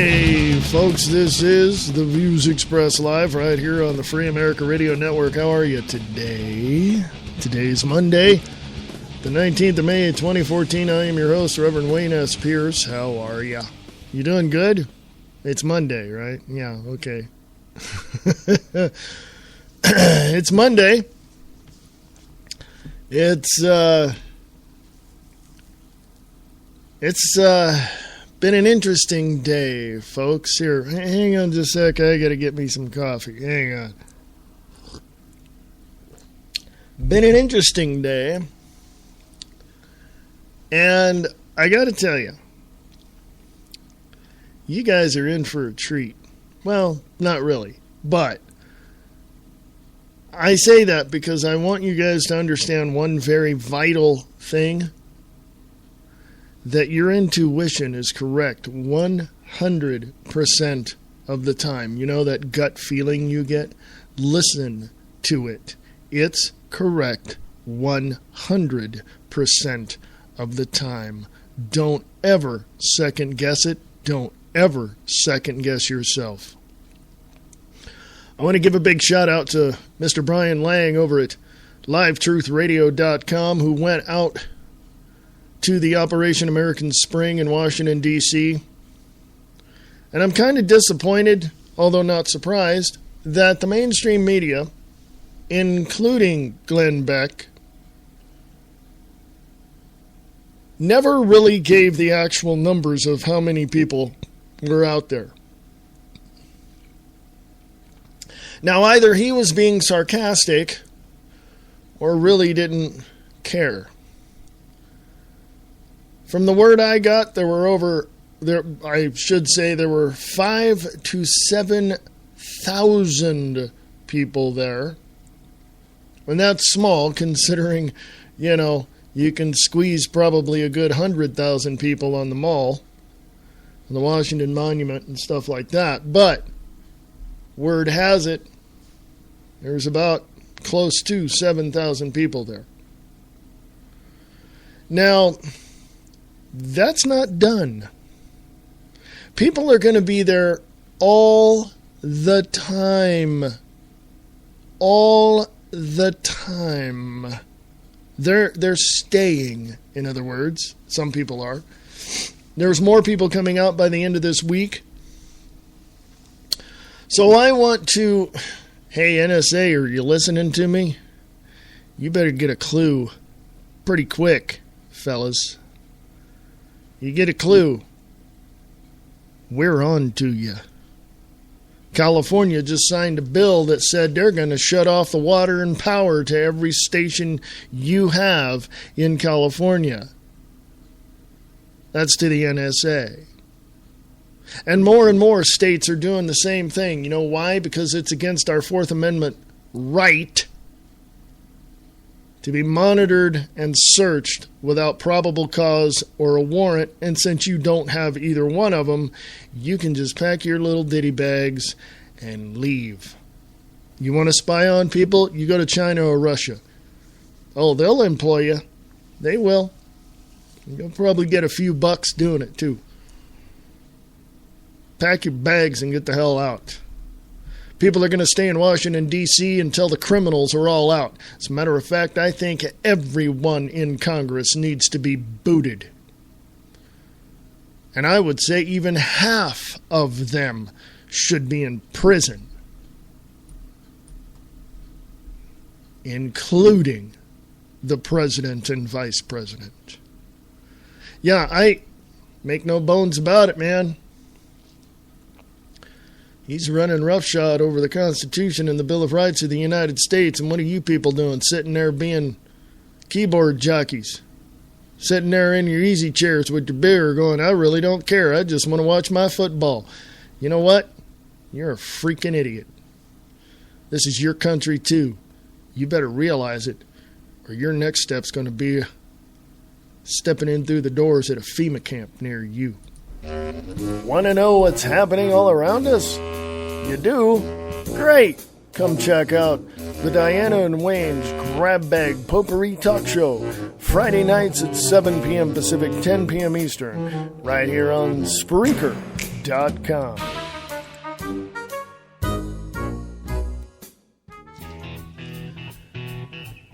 Hey, folks, this is the Views Express Live right here on the Free America Radio Network. How are you today? Today's Monday, the 19th of May, 2014. I am your host, Reverend Wayne S. Pierce. How are you? You doing good? It's Monday, right? Yeah, okay. It's Monday. It's been an interesting day, folks. Here, hang on just a sec. I gotta get me some coffee. Hang on. Been an interesting day. And I gotta tell you, you guys are in for a treat. Well, not really, but I say that because I want you guys to understand one very vital thing. That your intuition is correct 100% of the time. You know that gut feeling you get? Listen to it. It's correct 100% of the time. Don't ever second guess it. Don't ever second guess yourself. I want to give a big shout out to Mr. Brian Lang over at LiveTruthRadio.com who went out to the Operation American Spring in Washington, D.C. And I'm kind of disappointed, although not surprised, that the mainstream media, including Glenn Beck, never really gave the actual numbers of how many people were out there. Now, either he was being sarcastic or really didn't care. From the word I got, there were 5,000 to 7,000 people there. And that's small, considering, you can squeeze probably a good 100,000 people on the mall, on the Washington Monument and stuff like that. But, word has it, there's about close to 7,000 people there. Now, that's not done. People are going to be there all the time. All the time. They're staying, in other words. Some people are. There's more people coming out by the end of this week. So I want to... Hey, NSA, are you listening to me? You better get a clue pretty quick, fellas. You get a clue. We're on to you. California just signed a bill that said they're going to shut off the water and power to every station you have in California. That's to the NSA. And more states are doing the same thing. You know why? Because it's against our Fourth Amendment right to be monitored and searched without probable cause or a warrant. And since you don't have either one of them, you can just pack your little ditty bags and leave. You want to spy on people? You go to China or Russia. Oh, they'll employ you. They will. You'll probably get a few bucks doing it, too. Pack your bags and get the hell out. People are going to stay in Washington, D.C. until the criminals are all out. As a matter of fact, I think everyone in Congress needs to be booted. And I would say even half of them should be in prison. Including the president and vice president. Yeah, I make no bones about it, man. He's running roughshod over the Constitution and the Bill of Rights of the United States. And what are you people doing? Sitting there being keyboard jockeys. Sitting there in your easy chairs with your beer going, I really don't care. I just want to watch my football. You know what? You're a freaking idiot. This is your country too. You better realize it, or your next step's going to be stepping in through the doors at a FEMA camp near you. Want to know what's happening all around us? You do? Great! Come check out the Diana and Wayne's Grab Bag Potpourri Talk Show, Friday nights at 7 p.m. Pacific, 10 p.m. Eastern, right here on Spreaker. FreeAmericaRadio.com.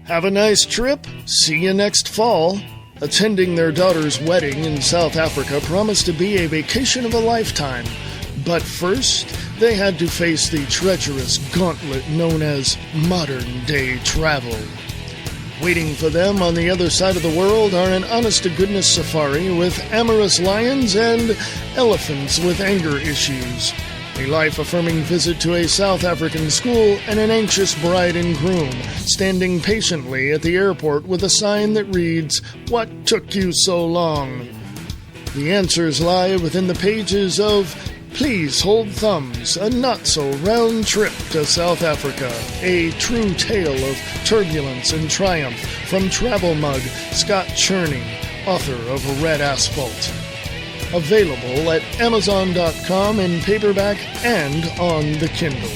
Have a nice trip. See you next fall. Attending their daughter's wedding in South Africa promised to be a vacation of a lifetime. But first, they had to face the treacherous gauntlet known as modern-day travel. Waiting for them on the other side of the world are an honest-to-goodness safari with amorous lions and elephants with anger issues. A life-affirming visit to a South African school and an anxious bride and groom standing patiently at the airport with a sign that reads, "What took you so long?" The answers lie within the pages of Please Hold Thumbs, a not-so-round trip to South Africa. A true tale of turbulence and triumph from travel mug Scott Cherney, author of Red Asphalt. Available at Amazon.com in paperback and on the Kindle.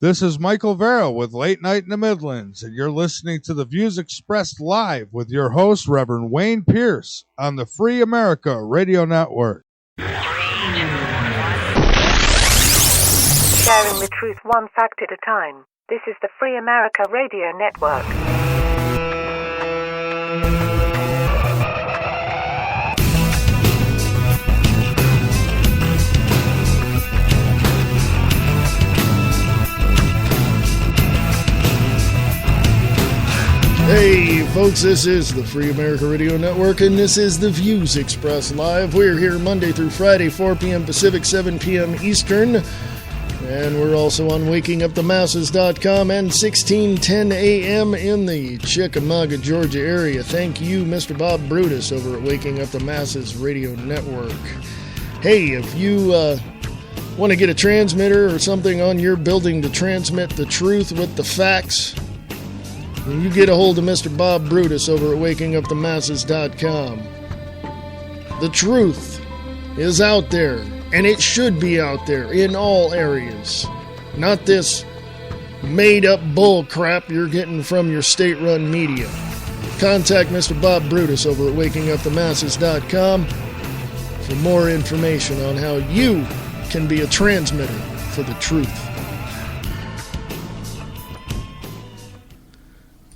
This is Michael Vera with Late Night in the Midlands, and you're listening to The Views Expressed live with your host, Reverend Wayne Pierce, on the Free America Radio Network. Sharing the truth one fact at a time. This is the Free America Radio Network. Hey folks, this is the Free America Radio Network, and this is the Views Express Live. We're here Monday through Friday, 4 p.m. Pacific, 7 p.m. Eastern, and we're also on WakingUpTheMasses.com and 1610 a.m. in the Chickamauga, Georgia area. Thank you, Mr. Bob Brutus over at Waking Up the Masses Radio Network. Hey, if you want to get a transmitter or something on your building to transmit the truth with the facts, you get a hold of Mr. Bob Brutus over at WakingUpTheMasses.com. The truth is out there, and it should be out there in all areas. Not this made-up bull crap you're getting from your state-run media. Contact Mr. Bob Brutus over at WakingUpTheMasses.com for more information on how you can be a transmitter for the truth.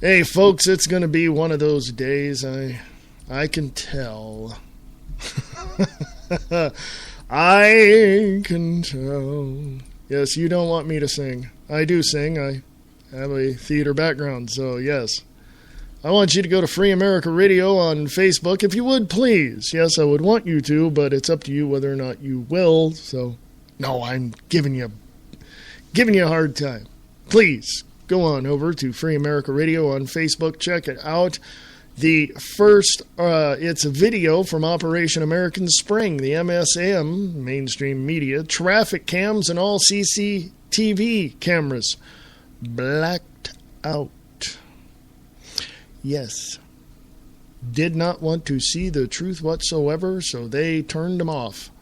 Hey, folks, it's going to be one of those days. I can tell. I can tell. Yes, you don't want me to sing. I do sing. I have a theater background, so yes. I want you to go to Free America Radio on Facebook, if you would, please. Yes, I would want you to, but it's up to you whether or not you will. So, no, I'm giving you a hard time. Please. Go on over to Free America Radio on Facebook. Check it out. The first, it's a video from Operation American Spring, the MSM, mainstream media, traffic cams and all CCTV cameras blacked out. Yes. Did not want to see the truth whatsoever, so they turned them off.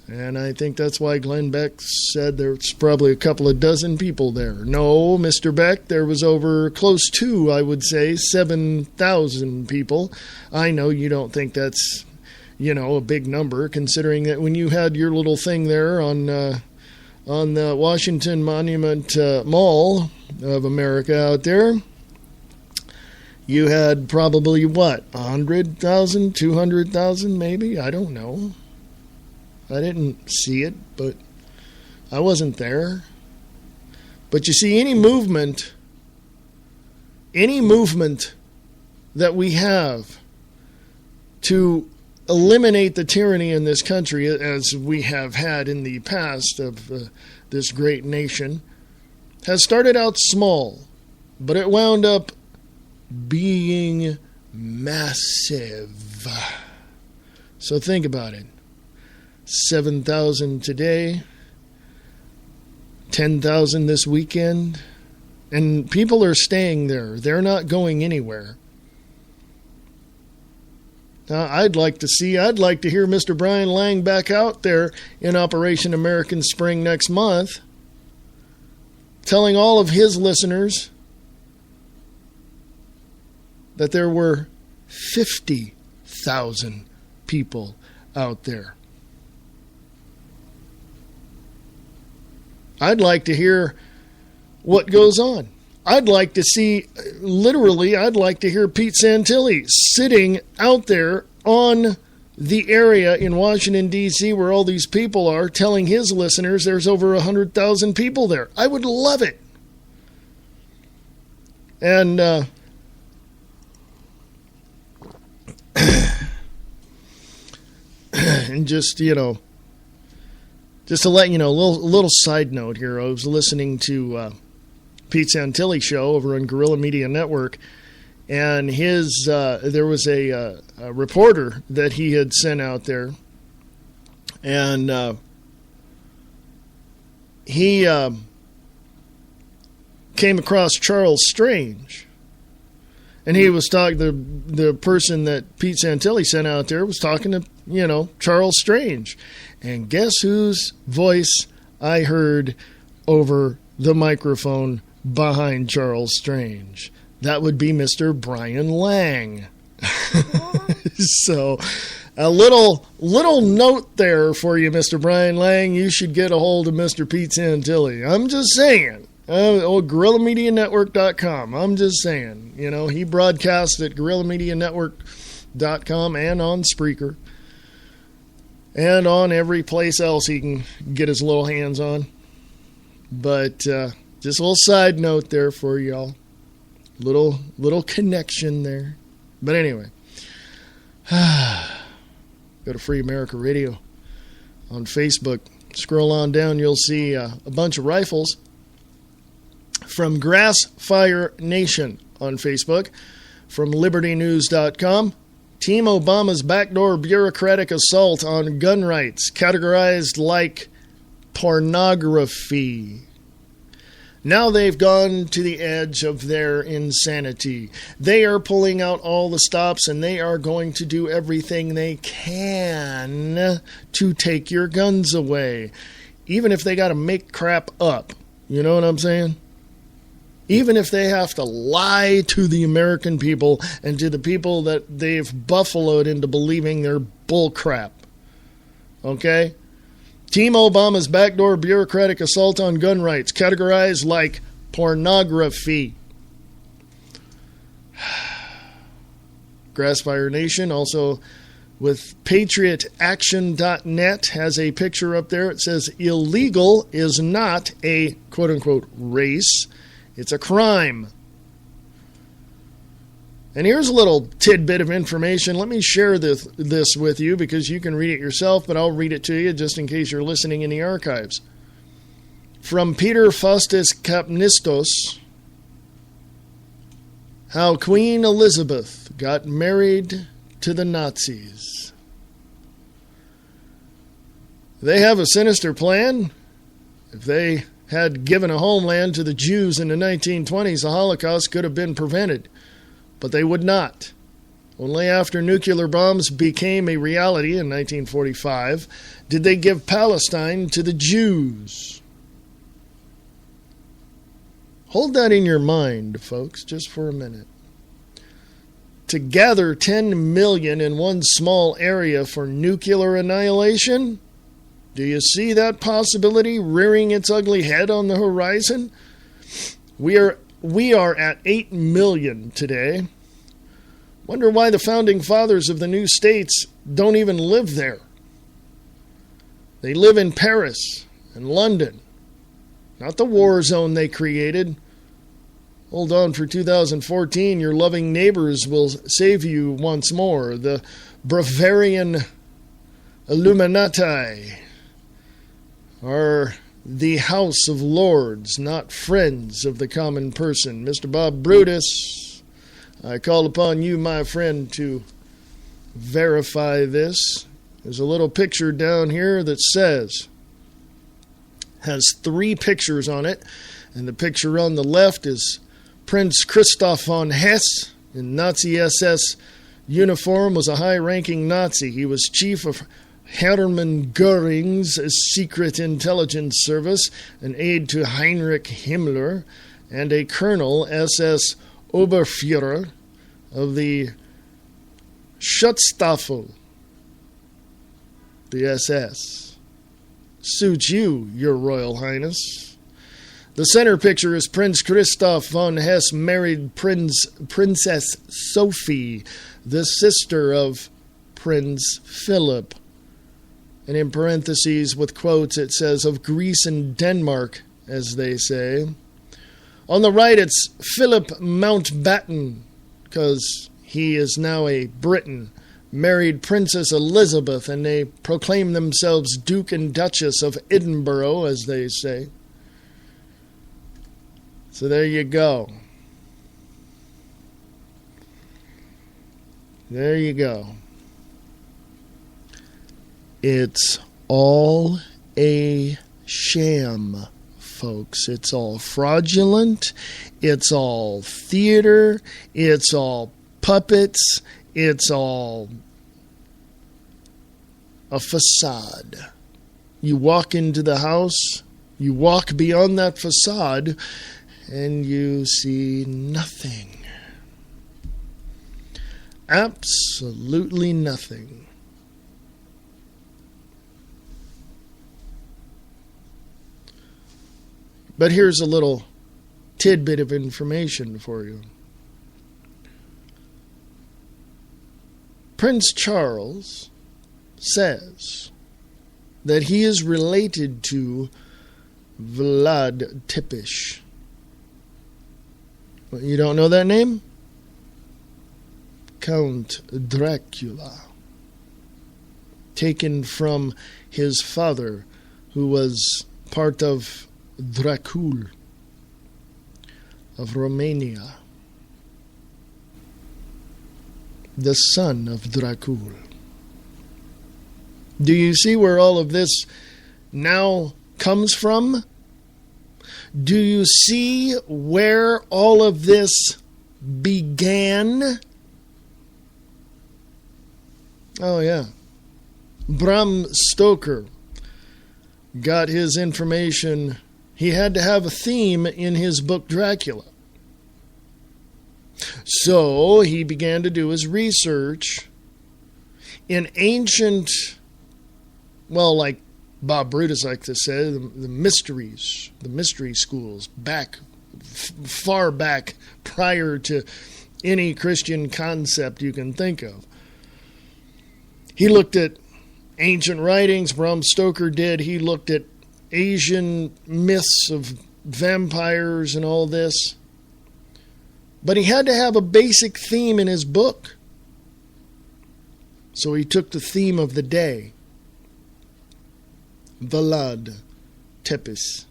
And I think that's why Glenn Beck said there's probably a couple of dozen people there. No, Mr. Beck, there was over close to, I would say, 7,000 people. I know you don't think that's, a big number, considering that when you had your little thing there on the Washington Monument Mall of America out there, you had probably, 100,000, 200,000 maybe? I don't know. I didn't see it, but I wasn't there. But you see, any movement that we have to eliminate the tyranny in this country, as we have had in the past of this great nation, has started out small, but it wound up being massive. So think about it. 7,000 today, 10,000 this weekend, and people are staying there. They're not going anywhere. Now, I'd like to hear Mr. Brian Lang back out there in Operation American Spring next month, telling all of his listeners that there were 50,000 people out there. I'd like to hear what goes on. I'd like to see, literally, I'd like to hear Pete Santilli sitting out there on the area in Washington, D.C., where all these people are, telling his listeners there's over 100,000 people there. I would love it. And and just, just to let you know, a little side note here. I was listening to Pete Santilli show over on Guerrilla Media Network, and there was a reporter that he had sent out there, and he came across Charles Strange, and he was talking. The person that Pete Santilli sent out there was talking to Charles Strange, and guess whose voice I heard over the microphone behind Charles Strange? That would be Mr. Brian Lang. So, a little note there for you, Mr. Brian Lang. You should get a hold of Mr. Pete Santilli. I'm just saying. GuerrillaMediaNetwork.com. I'm just saying. He broadcasts at GuerrillaMediaNetwork.com and on Spreaker. And on every place else he can get his little hands on. But just a little side note there for y'all. Little connection there. But anyway. Go to Free America Radio on Facebook. Scroll on down, you'll see a bunch of rifles from Grassfire Nation on Facebook. From LibertyNews.com. Team Obama's backdoor bureaucratic assault on gun rights, categorized like pornography. Now they've gone to the edge of their insanity. They are pulling out all the stops, and they are going to do everything they can to take your guns away. Even if they got to make crap up. You know what I'm saying? Even if they have to lie to the American people and to the people that they've buffaloed into believing they're bullcrap. Okay? Team Obama's backdoor bureaucratic assault on gun rights, categorized like pornography. Grassfire Nation, also with PatriotAction.net, has a picture up there. It says, illegal is not a quote-unquote race. It's a crime. And here's a little tidbit of information. Let me share this with you because you can read it yourself, but I'll read it to you just in case you're listening in the archives. From Peter Faustus Kapnistos, how Queen Elizabeth got married to the Nazis. They have a sinister plan. If they had given a homeland to the Jews in the 1920s, the Holocaust could have been prevented. But they would not. Only after nuclear bombs became a reality in 1945 did they give Palestine to the Jews. Hold that in your mind, folks, just for a minute. To gather 10 million in one small area for nuclear annihilation? Do you see that possibility rearing its ugly head on the horizon? We are at 8 million today. Wonder why the founding fathers of the new states don't even live there. They live in Paris and London, not the war zone they created. Hold on for 2014. Your loving neighbors will save you once more. The Bavarian Illuminati are the House of Lords, not friends of the common person. Mr. Bob Brutus, I call upon you, my friend, to verify this. There's a little picture down here that has 3 pictures on it, and the picture on the left is Prince Christoph von Hesse in Nazi SS uniform, was a high-ranking Nazi. He was chief of Hermann Göring's secret intelligence service, an aide to Heinrich Himmler, and a colonel, SS Oberführer of the Schutzstaffel. the SS. Suits you, Your Royal Highness. The center picture is Prince Christoph von Hesse married Princess Sophie, the sister of Prince Philip. And in parentheses with quotes it says, of Greece and Denmark, as they say. On the right it's Philip Mountbatten, because he is now a Briton, married Princess Elizabeth, and they proclaim themselves Duke and Duchess of Edinburgh, as they say. So there you go. There you go. It's all a sham, folks. It's all fraudulent. It's all theater. It's all puppets. It's all a facade. You walk into the house, you walk beyond that facade, and you see nothing. Absolutely nothing. But here's a little tidbit of information for you. Prince Charles says that he is related to Vlad Tepes. You don't know that name? Count Dracula. Taken from his father, who was part of Dracul of Romania. The son of Dracul. Do you see where all of this now comes from? Do you see where all of this began? Oh, yeah. Bram Stoker got his information. He had to have a theme in his book Dracula. So he began to do his research in ancient, well, like Bob Brutus likes to say, the mysteries, the mystery schools, far back prior to any Christian concept you can think of. He looked at ancient writings, Bram Stoker did. He looked at Asian myths of vampires and all this. But he had to have a basic theme in his book. So he took the theme of the day. Vlad Tepes.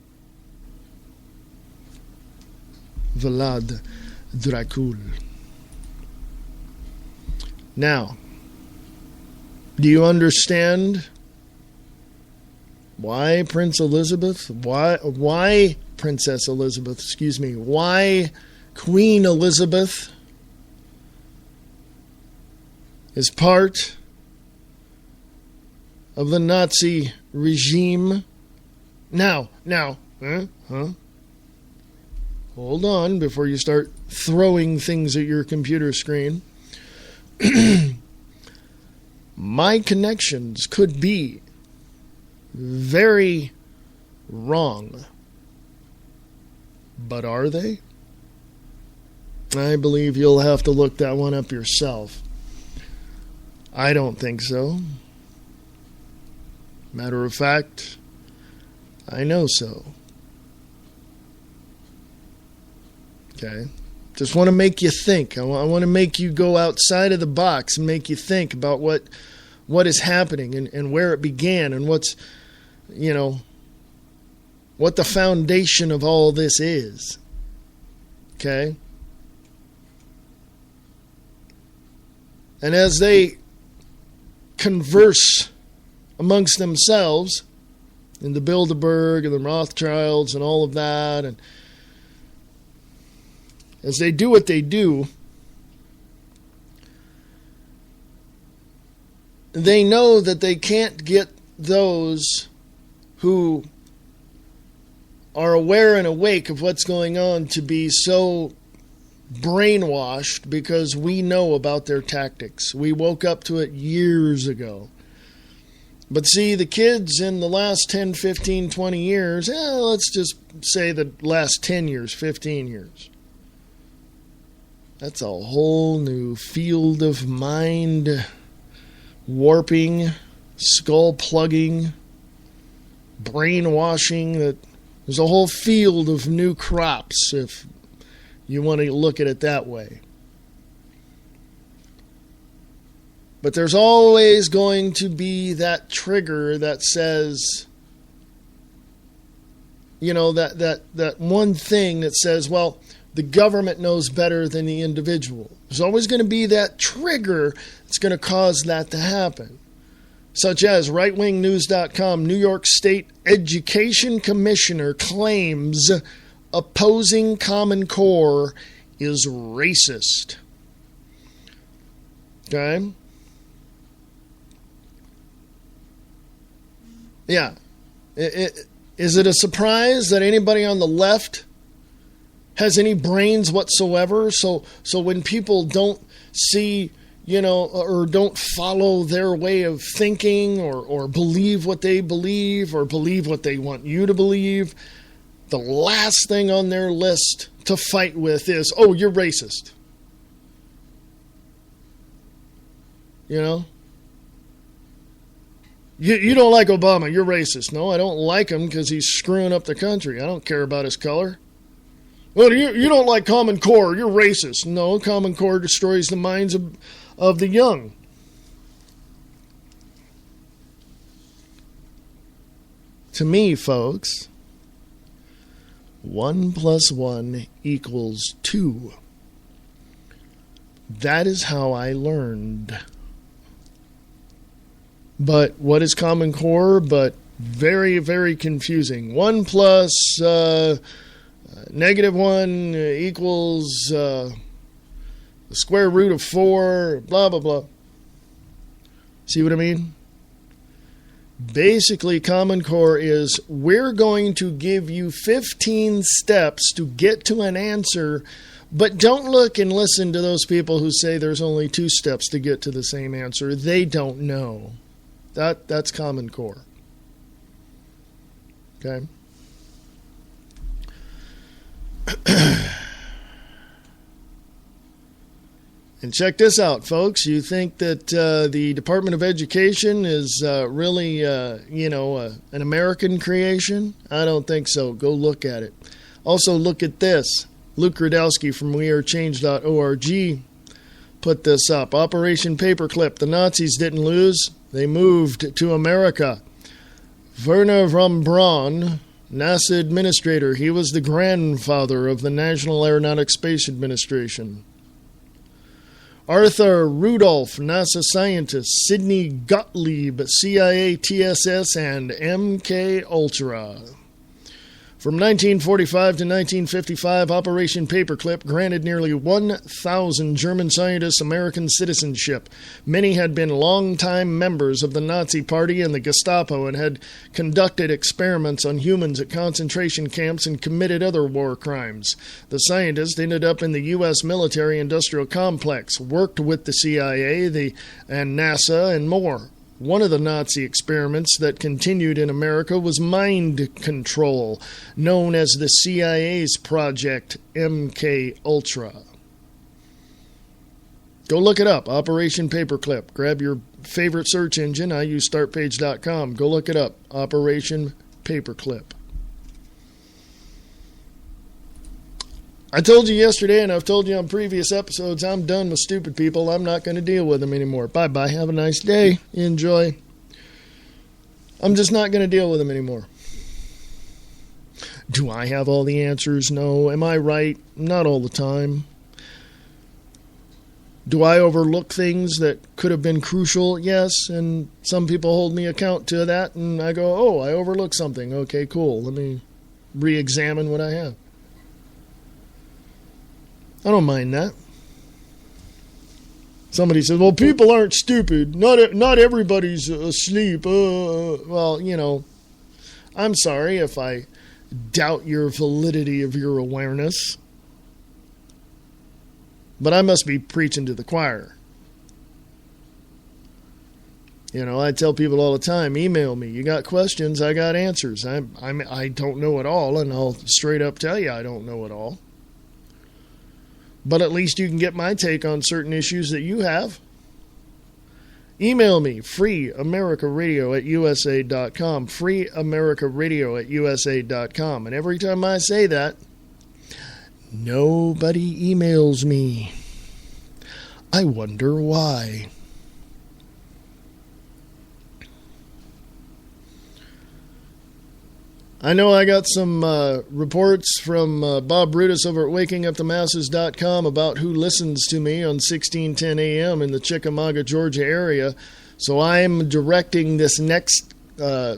Vlad Dracul. Now, do you understand why Princess Elizabeth, why Queen Elizabeth is part of the Nazi regime? Now, hold on before you start throwing things at your computer screen. My connections could be very wrong. But are they? I believe you'll have to look that one up yourself. I don't think so. Matter of fact, I know so. Okay? Just want to make you think. I want to make you go outside of the box and make you think about what is happening and where it began and what's, what the foundation of all this is. Okay? And as they converse amongst themselves in the Bilderberg and the Rothschilds and all of that, and as they do what they do, they know that they can't get those who are aware and awake of what's going on to be so brainwashed, because we know about their tactics. We woke up to it years ago. But see, the kids in the last 10, 15, 20 years, let's just say the last 10 years, 15 years. That's a whole new field of mind warping, skull plugging, brainwashing. That there's a whole field of new crops, if you want to look at it that way. But there's always going to be that trigger that says, that one thing that says, well, the government knows better than the individual. There's always going to be that trigger that's going to cause that to happen. Such as rightwingnews.com, New York State Education Commissioner claims opposing Common Core is racist. Okay? Yeah. Is it a surprise that anybody on the left has any brains whatsoever? So when people don't see, or don't follow their way of thinking or believe what they believe or believe what they want you to believe, the last thing on their list to fight with is, oh, you're racist. You don't like Obama, you're racist. No, I don't like him because he's screwing up the country. I don't care about his color. Well, you don't like Common Core, you're racist. No, Common Core destroys the minds of the young. To me, folks, 1 + 1 = 2. That is how I learned. But what is Common Core? But very, very confusing. 1 plus -1 equals the square root of 4, blah, blah, blah. See what I mean? Basically, Common Core is, we're going to give you 15 steps to get to an answer, but don't look and listen to those people who say there's only 2 steps to get to the same answer. They don't know. That's Common Core. Okay? And check this out, folks. You think that the Department of Education is really, an American creation? I don't think so. Go look at it. Also, look at this. Luke Rudowski from wearechange.org put this up. Operation Paperclip. The Nazis didn't lose. They moved to America. Werner von Braun, NASA administrator. He was the grandfather of the National Aeronautic Space Administration. Arthur Rudolph, NASA scientist. Sidney Gottlieb, CIA TSS and MK Ultra. From 1945 to 1955, Operation Paperclip granted nearly 1,000 German scientists American citizenship. Many had been longtime members of the Nazi Party and the Gestapo and had conducted experiments on humans at concentration camps and committed other war crimes. The scientists ended up in the U.S. military-industrial complex, worked with the CIA and NASA, and more. One of the Nazi experiments that continued in America was mind control, known as the CIA's Project MK Ultra. Go look it up, Operation Paperclip. Grab your favorite search engine. I use startpage.com. Go look it up, Operation Paperclip. I told you yesterday, and I've told you on previous episodes, I'm done with stupid people. I'm not going to deal with them anymore. Bye-bye. Have a nice day. Enjoy. I'm just not going to deal with them anymore. Do I have all the answers? No. Am I right? Not all the time. Do I overlook things that could have been crucial? Yes, and some people hold me account to that, and I go, oh, I overlooked something. Okay, cool. Let me re-examine what I have. I don't mind that. Somebody says, well, people aren't stupid. Not everybody's asleep. Well, I'm sorry if I doubt your validity of your awareness. But I must be preaching to the choir. You know, I tell people all the time, email me. You got questions, I got answers. I don't know it all, and I'll straight up tell you I don't know it all. But at least you can get my take on certain issues that you have. Email me, freeamericaradio@usa.com, freeamericaradio@usa.com. And every time I say that, nobody emails me. I wonder why. I know I got some reports from Bob Brutus over at wakingupthemasses.com about who listens to me on 1610 AM in the Chickamauga, Georgia area. So I'm directing this next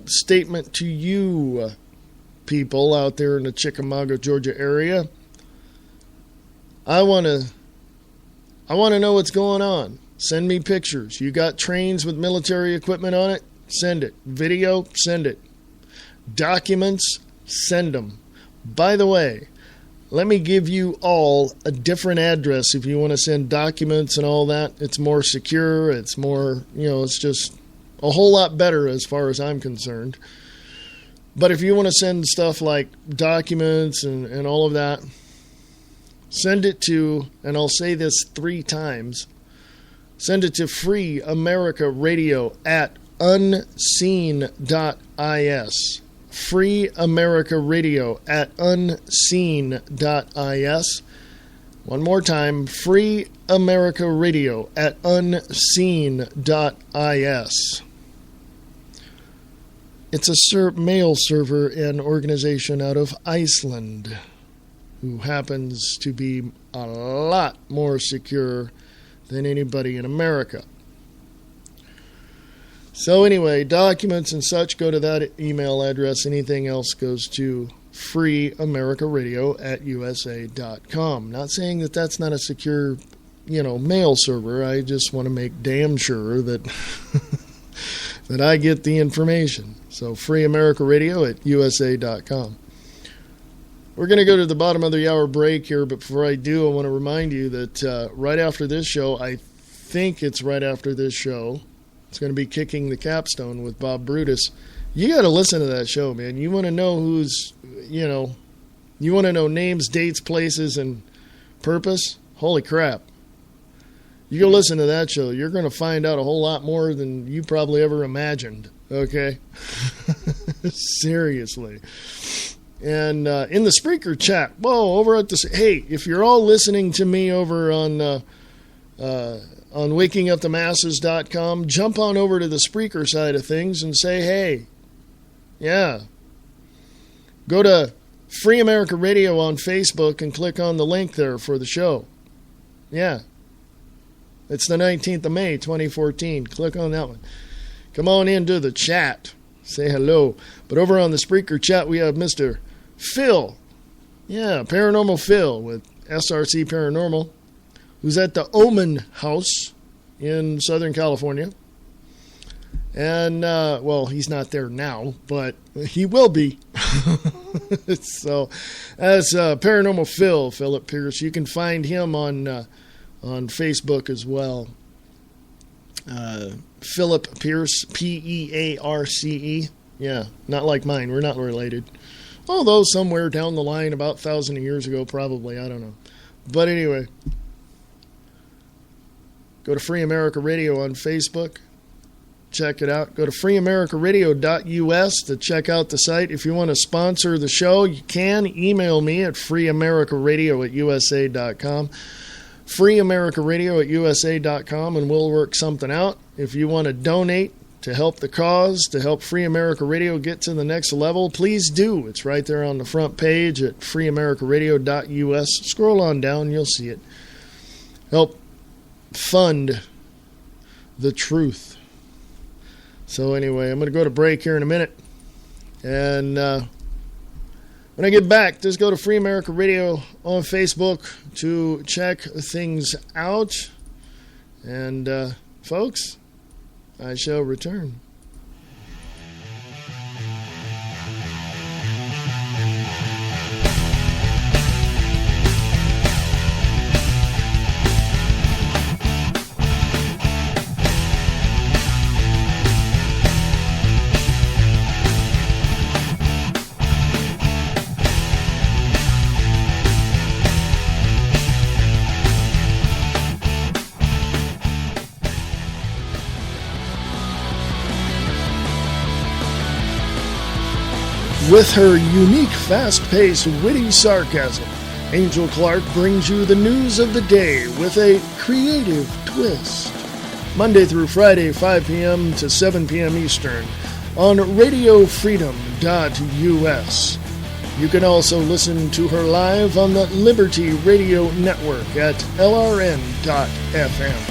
statement to you people out there in the Chickamauga, Georgia area. I want to know what's going on. Send me pictures. You got trains with military equipment on it? Send it. Video? Send it. Documents, send them. By the way, let me give you all a different address if you want to send documents and all that. It's more secure. It's more, it's just a whole lot better as far as I'm concerned. But if you want to send stuff like documents and all of that, send it to, and I'll say this 3 times, send it to freeamericaradio@unseen.is. freeamericaradio@unseen.is. One more time, freeamericaradio@unseen.is. It's a mail server and organization out of Iceland who happens to be a lot more secure than anybody in America. So anyway, documents and such go to that email address. Anything else goes to freeamericaradio@usa.com. Not saying that that's not a secure, mail server. I just want to make damn sure that that I get the information. So freeamericaradio@usa.com. We're going to go to the bottom of the hour break here, but before I do, I want to remind you that right after this show, I think it's right after this show, it's going to be Kicking the Capstone with Bob Brutus. You got to listen to that show, man. You want to know you want to know names, dates, places, and purpose? Holy crap. You go listen to that show, you're going to find out a whole lot more than you probably ever imagined, okay? Seriously. And in the Spreaker chat, hey, if you're all listening to me over on wakingupthemasses.com, jump on over to the Spreaker side of things and say, hey, yeah. Go to Free America Radio on Facebook and click on the link there for the show. Yeah. It's the 19th of May, 2014. Click on that one. Come on into the chat. Say hello. But over on the Spreaker chat, we have Mr. Phil. Yeah, Paranormal Phil with SRC Paranormal, who's at the Omen House in Southern California. And, he's not there now, but he will be. So, that's Paranormal Phil, Philip Pierce. You can find him on Facebook as well. Philip Pierce, Pearce. Yeah, not like mine. We're not related. Although somewhere down the line, about 1,000 years ago, probably. I don't know. But anyway, go to Free America Radio on Facebook. Check it out. Go to freeamericaradio.us to check out the site. If you want to sponsor the show, you can. Email me at freeamericaradio@usa.com. freeamericaradio@usa.com, and we'll work something out. If you want to donate to help the cause, to help Free America Radio get to the next level, please do. It's right there on the front page at freeamericaradio.us. Scroll on down, you'll see it. Help fund the truth. So anyway, I'm going to go to break here in a minute. And when I get back, just go to Free America Radio on Facebook to check things out. And, folks, I shall return. With her unique, fast-paced, witty sarcasm, Angel Clark brings you the news of the day with a creative twist. Monday through Friday, 5 p.m. to 7 p.m. Eastern on radiofreedom.us. You can also listen to her live on the Liberty Radio Network at lrn.fm.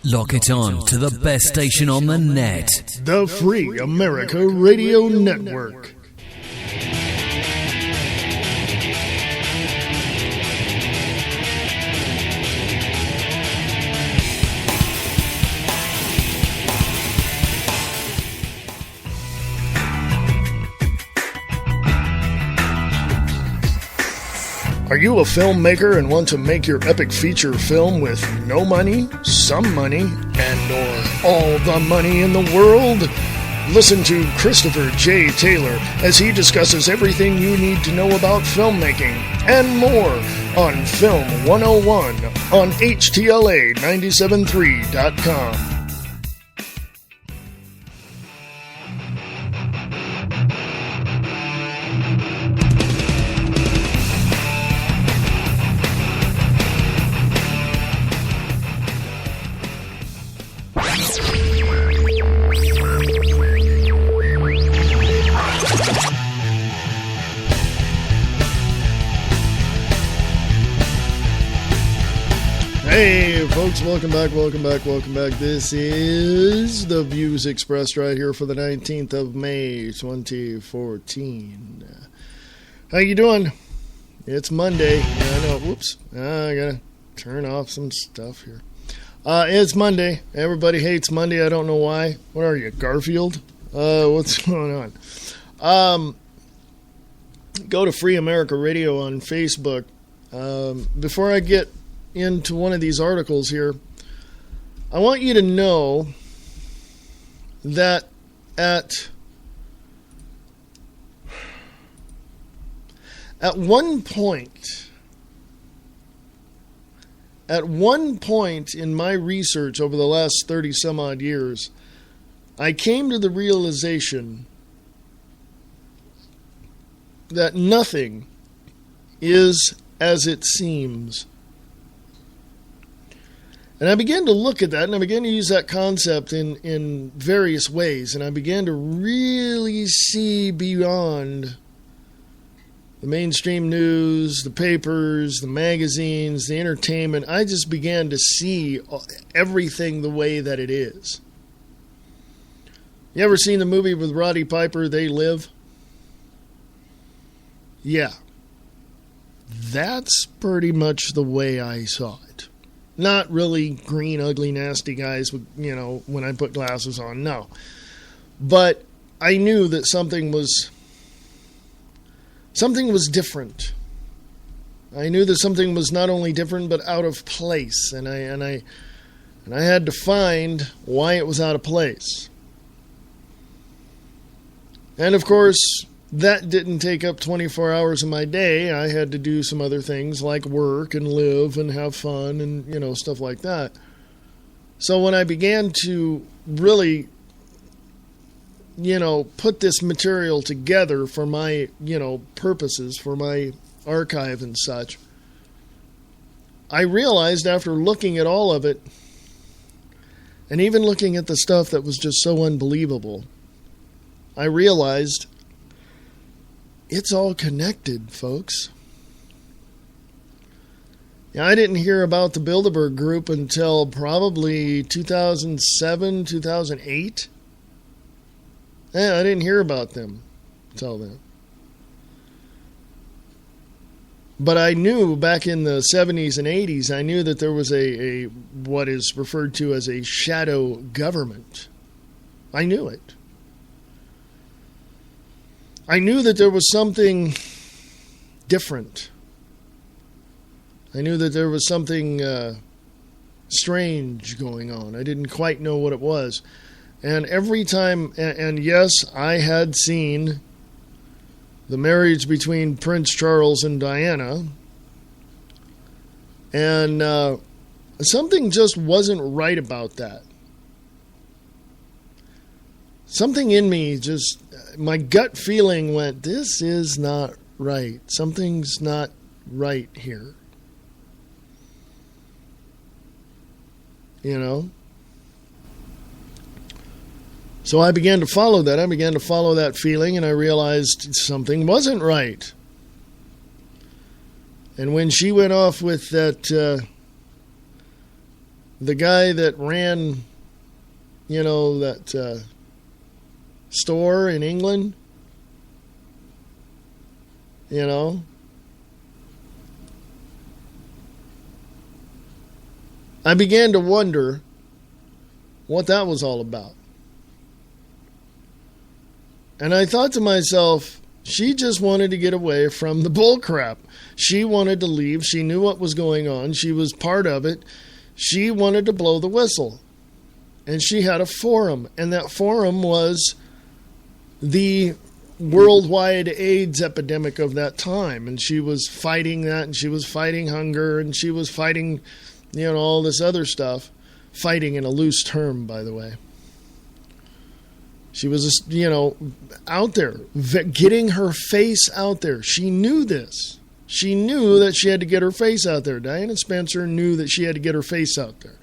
Lock it on to the best station on the net. The Free America Radio Network. Are you a filmmaker and want to make your epic feature film with no money, some money, and or all the money in the world? Listen to Christopher J. Taylor as he discusses everything you need to know about filmmaking and more on Film 101 on HTLA973.com. Hey folks, welcome back. This is The Views Expressed right here for the 19th of May, 2014. How you doing? It's Monday. I know, whoops, I gotta turn off some stuff here. It's Monday. Everybody hates Monday. I don't know why. What are you, Garfield? What's going on? Go to Free America Radio on Facebook. Before I get into one of these articles here, I want you to know that at one point in my research over the last 30 some odd years, I came to the realization that nothing is as it seems. And I began to look at that, and I began to use that concept in various ways, and I began to really see beyond the mainstream news, the papers, the magazines, the entertainment. I just began to see everything the way that it is. You ever seen the movie with Roddy Piper, They Live? Yeah. That's pretty much the way I saw it. Not really green, ugly, nasty guys with, when I put glasses on. No. But I knew that something was different. I knew that something was not only different but out of place, and I had to find why it was out of place. And of course, that didn't take up 24 hours of my day. I had to do some other things like work and live and have fun and, stuff like that. So when I began to really, put this material together for my, purposes, for my archive and such, I realized after looking at all of it, and even looking at the stuff that was just so unbelievable, I realized it's all connected, folks. Yeah, I didn't hear about the Bilderberg Group until probably 2007, 2008. Yeah, I didn't hear about them until then. But I knew back in the 70s and 80s, I knew that there was a what is referred to as a shadow government. I knew it. I knew that there was something different. I knew that there was something strange going on. I didn't quite know what it was. And every time, and yes, I had seen the marriage between Prince Charles and Diana, and something just wasn't right about that. something in me just, my gut feeling went, this is not right. Something's not right here. You know? So I began to follow that. I began to follow that feeling, and I realized something wasn't right. And when she went off with that, the guy that ran, that store in England, I began to wonder what that was all about. And I thought to myself, she just wanted to get away from the bull crap. She wanted to leave. She knew what was going on. She was part of it. She wanted to blow the whistle. And she had a forum. And that forum was the worldwide AIDS epidemic of that time. And she was fighting that, and she was fighting hunger, and she was fighting, all this other stuff. Fighting in a loose term, by the way. She was, out there, getting her face out there. She knew this. She knew that she had to get her face out there. Diana Spencer knew that she had to get her face out there.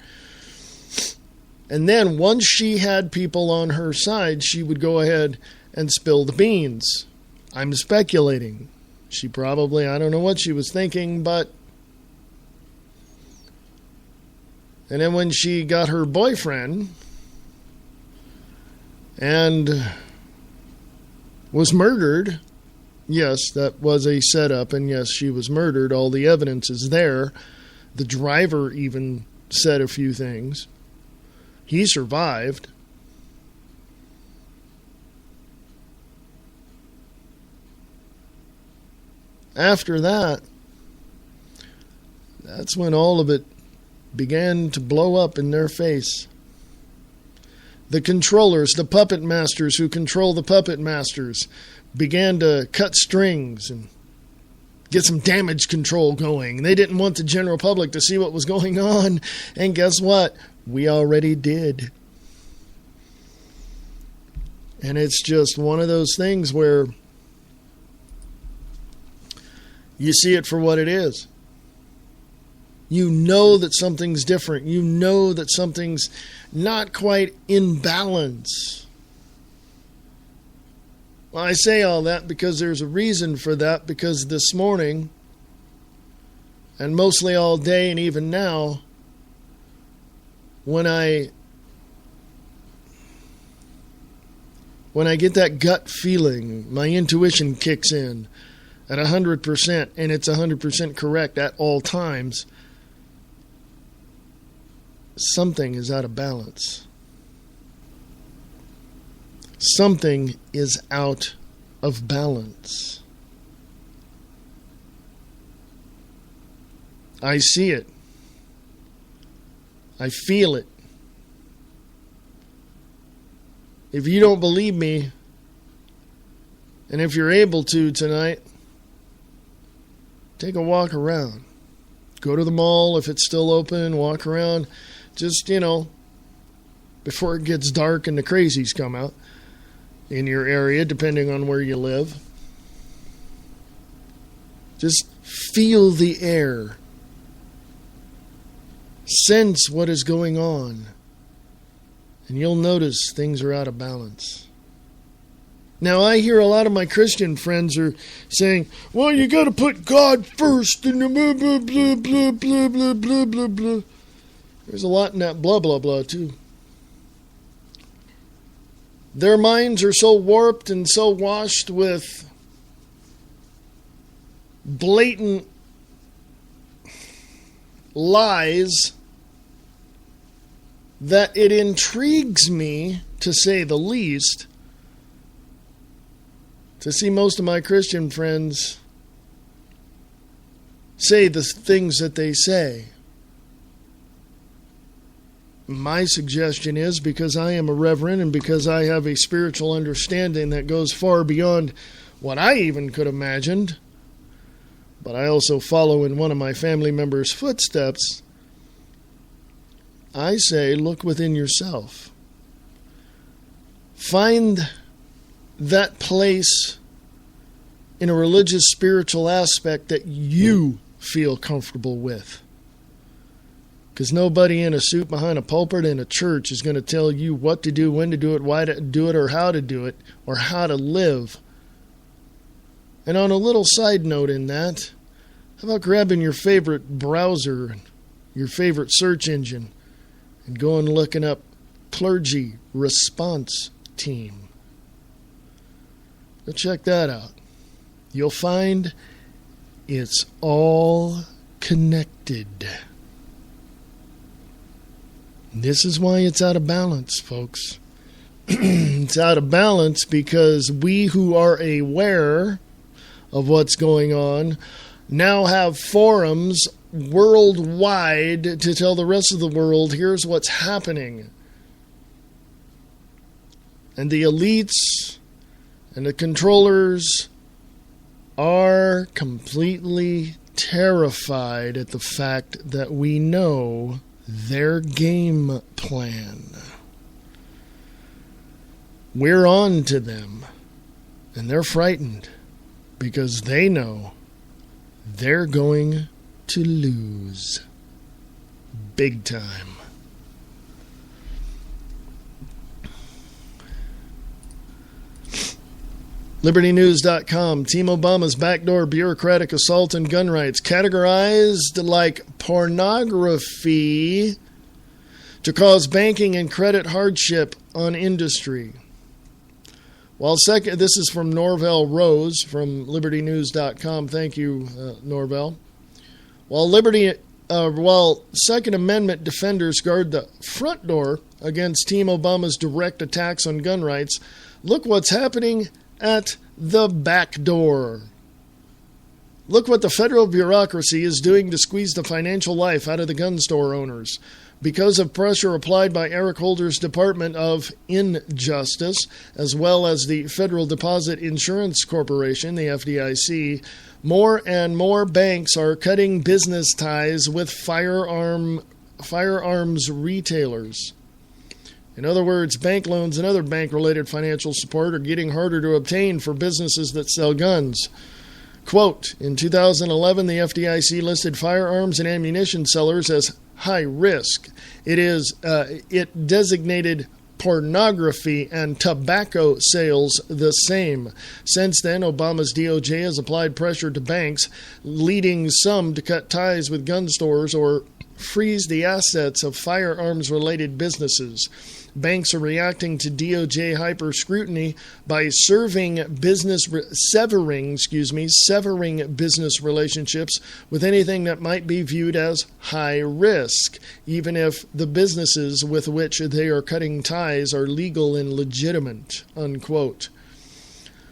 And then once she had people on her side, she would go ahead and spill the beans. I'm speculating. She probably, I don't know what she was thinking, but... And then when she got her boyfriend... and was murdered. Yes, that was a setup, and yes, she was murdered. All the evidence is there. The driver even said a few things. He survived. After that, that's when all of it began to blow up in their face. The controllers, the puppet masters who control the puppet masters, began to cut strings and get some damage control going. They didn't want the general public to see what was going on. And guess what? We already did. And it's just one of those things where you see it for what it is. You know that something's different. You know that something's not quite in balance. Well, I say all that because there's a reason for that, because this morning, and mostly all day and even now, when I get that gut feeling, my intuition kicks in at 100%, and it's 100% correct at all times. Something is out of balance. Something is out of balance. I see it. I feel it. If you don't believe me, and if you're able to tonight, take a walk around. Go to the mall if it's still open, walk around. Just, before it gets dark and the crazies come out in your area, depending on where you live. Just feel the air. Sense what is going on. And you'll notice things are out of balance. Now, I hear a lot of my Christian friends are saying, well, you got to put God first and the blah, blah, blah, blah, blah, blah, blah, blah, blah. There's a lot in that blah, blah, blah, too. Their minds are so warped and so washed with blatant lies that it intrigues me, to say the least, to see most of my Christian friends say the things that they say. My suggestion is, because I am a reverend and because I have a spiritual understanding that goes far beyond what I even could imagined, but I also follow in one of my family members' footsteps, I say, look within yourself. Find that place in a religious, spiritual aspect that you feel comfortable with. Because nobody in a suit behind a pulpit in a church is going to tell you what to do, when to do it, why to do it, or how to do it, or how to live. And on a little side note in that, how about grabbing your favorite browser, your favorite search engine, and going and looking up Clergy Response Team. Go check that out. You'll find it's all connected. This is why it's out of balance, folks. It's out of balance because we who are aware of what's going on now have forums worldwide to tell the rest of the world, here's what's happening. And the elites and the controllers are completely terrified at the fact that we know their game plan. We're on to them, and they're frightened because they know they're going to lose big time. LibertyNews.com. Team Obama's backdoor bureaucratic assault on gun rights, categorized like pornography to cause banking and credit hardship on industry. This is from Norvell Rose from LibertyNews.com. Thank you, Norvell. While Second Amendment defenders guard the front door against Team Obama's direct attacks on gun rights, look what's happening at the back door. Look what the federal bureaucracy is doing to squeeze the financial life out of the gun store owners. Because of pressure applied by Eric Holder's Department of Injustice, as well as the Federal Deposit Insurance Corporation, the FDIC, more and more banks are cutting business ties with firearms retailers. In other words, bank loans and other bank-related financial support are getting harder to obtain for businesses that sell guns. Quote, in 2011, the FDIC listed firearms and ammunition sellers as high risk. It designated pornography and tobacco sales the same. Since then, Obama's DOJ has applied pressure to banks, leading some to cut ties with gun stores or freeze the assets of firearms-related businesses. Banks are reacting to DOJ hyper scrutiny by severing business relationships with anything that might be viewed as high risk, even if the businesses with which they are cutting ties are legal and legitimate, unquote.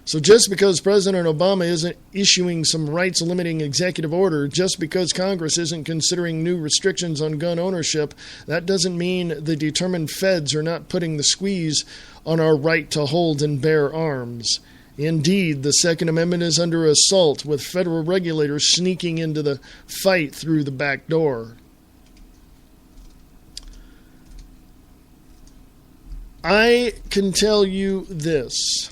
So just because President Obama isn't issuing some rights-limiting executive order, just because Congress isn't considering new restrictions on gun ownership, that doesn't mean the determined feds are not putting the squeeze on our right to hold and bear arms. Indeed, the Second Amendment is under assault, with federal regulators sneaking into the fight through the back door. I can tell you this,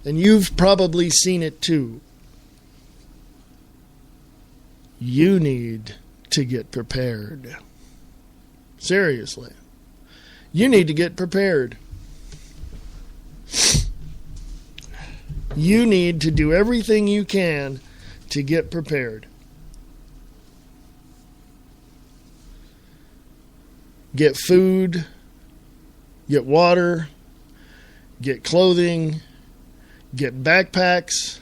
and you've probably seen it too. You need to get prepared. Seriously. You need to get prepared. You need to do everything you can to get prepared. Get food, get water, get clothing, get backpacks,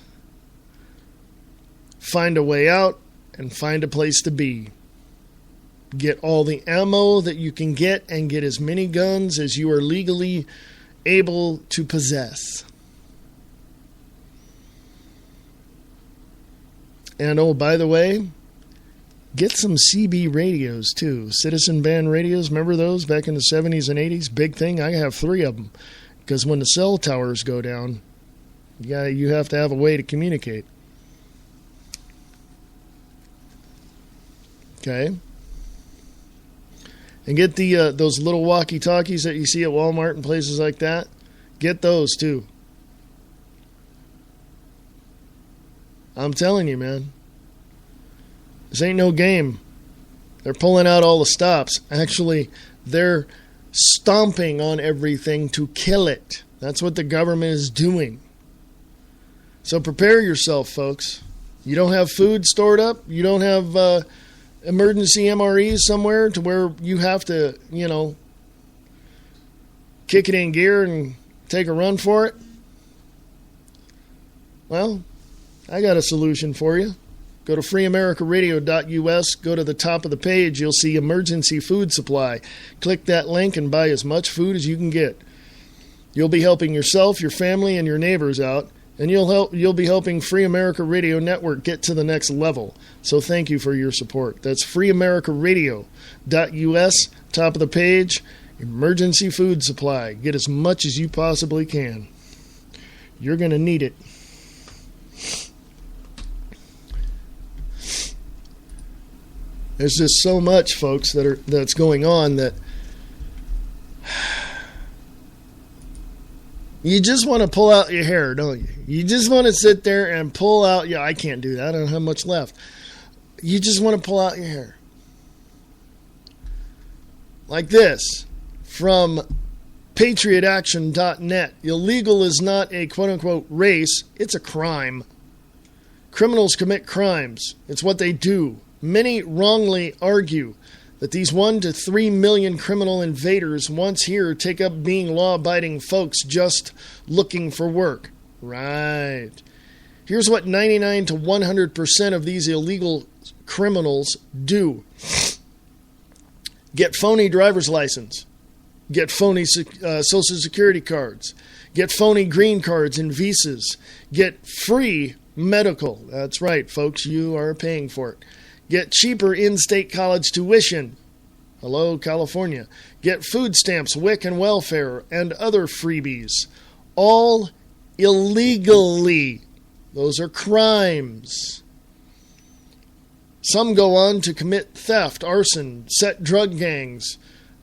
find a way out, and find a place to be. Get all the ammo that you can get and get as many guns as you are legally able to possess. And oh, by the way, get some CB radios too. Citizen band radios, remember those back in the 70s and 80s? Big thing. I have 3 of them. Because when the cell towers go down, you have to have a way to communicate. Okay? And get the those little walkie-talkies that you see at Walmart and places like that. Get those too. I'm telling you, man. This ain't no game. They're pulling out all the stops. Actually, they're stomping on everything to kill it. That's what the government is doing. So prepare yourself, folks. You don't have food stored up. You don't have emergency MREs somewhere to where you have to, kick it in gear and take a run for it. Well, I got a solution for you. Go to freeamericaradio.us. Go to the top of the page. You'll see emergency food supply. Click that link and buy as much food as you can get. You'll be helping yourself, your family, and your neighbors out. And you'll be helping Free America Radio Network get to the next level. So thank you for your support. That's freeamericaradio.us, top of the page, emergency food supply. Get as much as you possibly can. You're going to need it. There's just so much, folks, that's going on that you just want to pull out your hair, don't you? You just want to sit there and pull out. Yeah, I can't do that. I don't have much left. You just want to pull out your hair. Like this from patriotaction.net. Illegal is not a quote-unquote race. It's a crime. Criminals commit crimes. It's what they do. Many wrongly argue that these 1 to 3 million criminal invaders once here take up being law-abiding folks just looking for work. Right. Here's what 99 to 100% of these illegal criminals do. Get phony driver's license. Get phony Social Security cards. Get phony green cards and visas. Get free medical. That's right, folks. You are paying for it. Get cheaper in-state college tuition. Hello, California. Get food stamps, WIC, and welfare, and other freebies. All illegally. Those are crimes. Some go on to commit theft, arson, set drug gangs,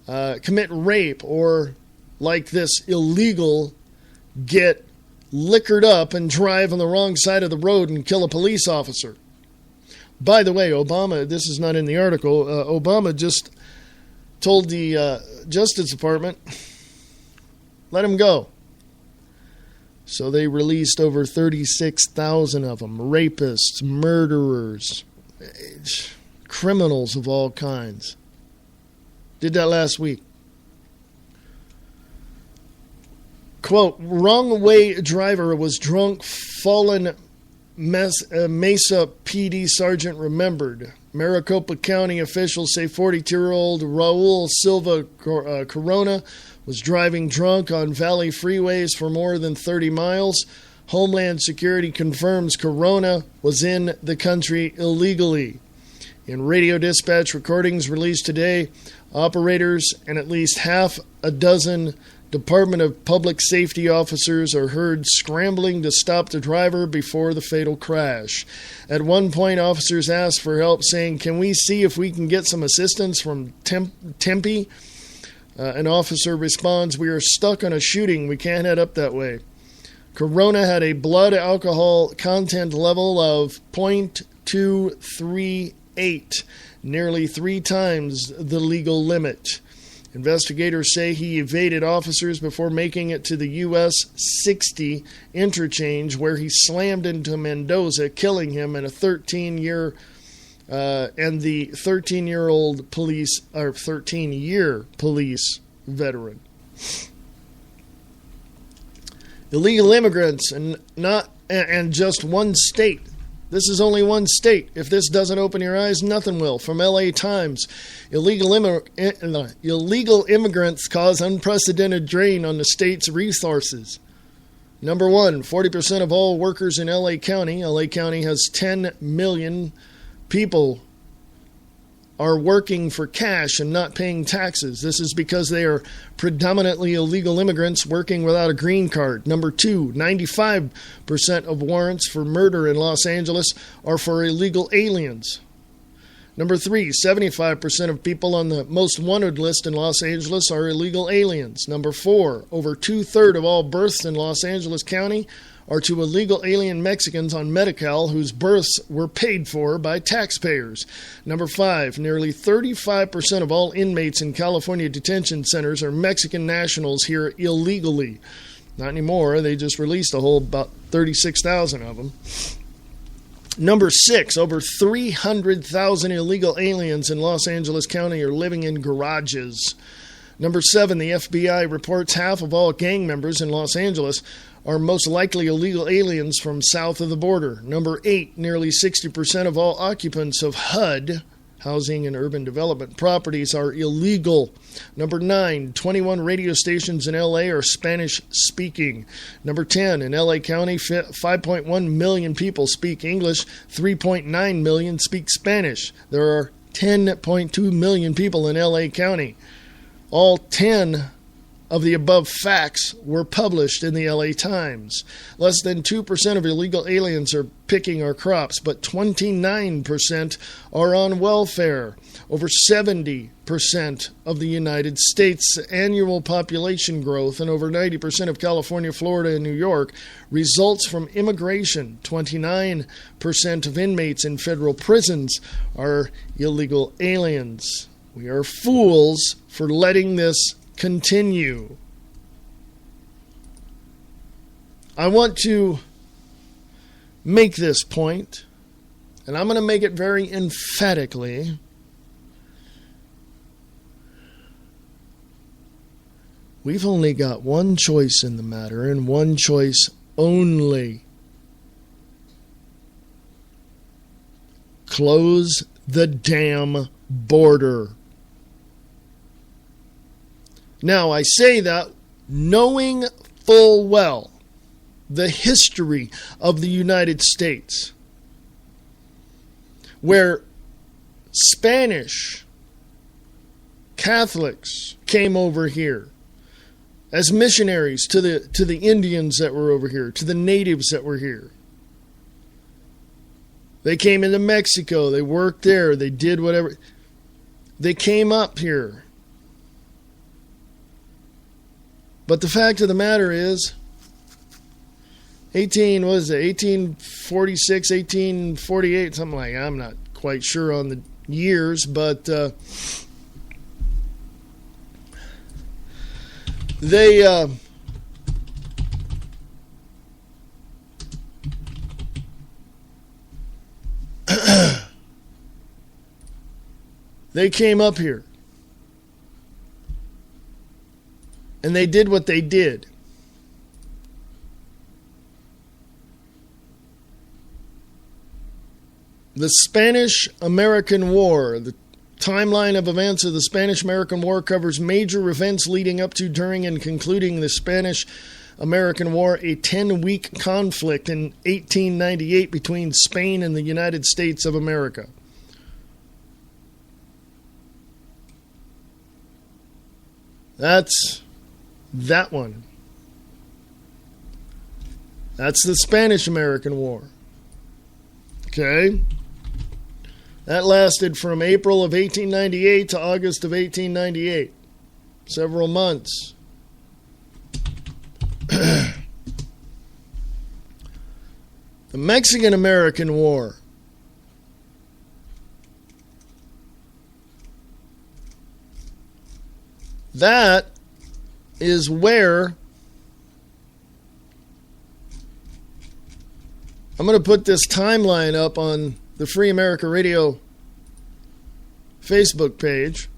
commit rape, or, like this illegal, get liquored up and drive on the wrong side of the road and kill a police officer. By the way, Obama, this is not in the article, Obama just told the Justice Department, let him go. So they released over 36,000 of them. Rapists, murderers, criminals of all kinds. Did that last week. Quote, wrong way driver was drunk, fallen Mesa PD sergeant remembered. Maricopa County officials say 42-year-old Raul Silva Corona was driving drunk on valley freeways for more than 30 miles. Homeland Security confirms Corona was in the country illegally. In radio dispatch recordings released today, operators and at least half a dozen Department of Public Safety officers are heard scrambling to stop the driver before the fatal crash. At one point, officers asked for help, saying, "Can we see if we can get some assistance from Tempe?" An officer responds, "We are stuck on a shooting. We can't head up that way." Corona had a blood alcohol content level of 0.238, nearly 3 times the legal limit. Investigators say he evaded officers before making it to the US 60 interchange, where he slammed into Mendoza, killing him and the 13-year police veteran. Illegal immigrants and just one state. This is only one state. If this doesn't open your eyes, nothing will. From LA Times, illegal immigrants cause unprecedented drain on the state's resources. Number 1, 40% of all workers in LA County. LA County has 10 million people are working for cash and not paying taxes. This is because they are predominantly illegal immigrants working without a green card. Number 2, 95% of warrants for murder in Los Angeles are for illegal aliens. Number 3, 75% of people on the most wanted list in Los Angeles are illegal aliens. Number 4, over 2/3 of all births in Los Angeles County are to illegal alien Mexicans on Medi-Cal whose births were paid for by taxpayers. Number 5, nearly 35% of all inmates in California detention centers are Mexican nationals here illegally. Not anymore. They just released a whole about 36,000 of them. Number 6, over 300,000 illegal aliens in Los Angeles County are living in garages. Number 7, the FBI reports half of all gang members in Los Angeles are most likely illegal aliens from south of the border. Number 8, nearly 60% of all occupants of HUD, Housing and Urban Development properties, are illegal. Number 9, 21 radio stations in L.A. are Spanish-speaking. Number 10, in L.A. County, 5.1 million people speak English, 3.9 million speak Spanish. There are 10.2 million people in L.A. County. All 10 of the above facts were published in the LA Times. Less than 2% of illegal aliens are picking our crops, but 29% are on welfare. Over 70% of the United States' annual population growth and over 90% of California, Florida, and New York results from immigration. 29% of inmates in federal prisons are illegal aliens. We are fools for letting this continue. I want to make this point, and I'm going to make it very emphatically. We've only got one choice in the matter, and one choice only. Close the damn border. Now, I say that knowing full well the history of the United States, where Spanish Catholics came over here as missionaries to the Indians that were over here, to the natives that were here. They came into Mexico, they worked there, they did whatever. They came up here. But the fact of the matter is, 1846, 1848, something like that. I'm not quite sure on the years, but they they came up here. And they did what they did. The Spanish-American War. The timeline of events of the Spanish-American War covers major events leading up to, during, and concluding the Spanish-American War, a 10-week conflict in 1898 between Spain and the United States of America. That's that one. That's the Spanish-American War. Okay? That lasted from April of 1898 to August of 1898. Several months. The Mexican-American War. That is where I'm going to put this timeline up on the Free America Radio Facebook page.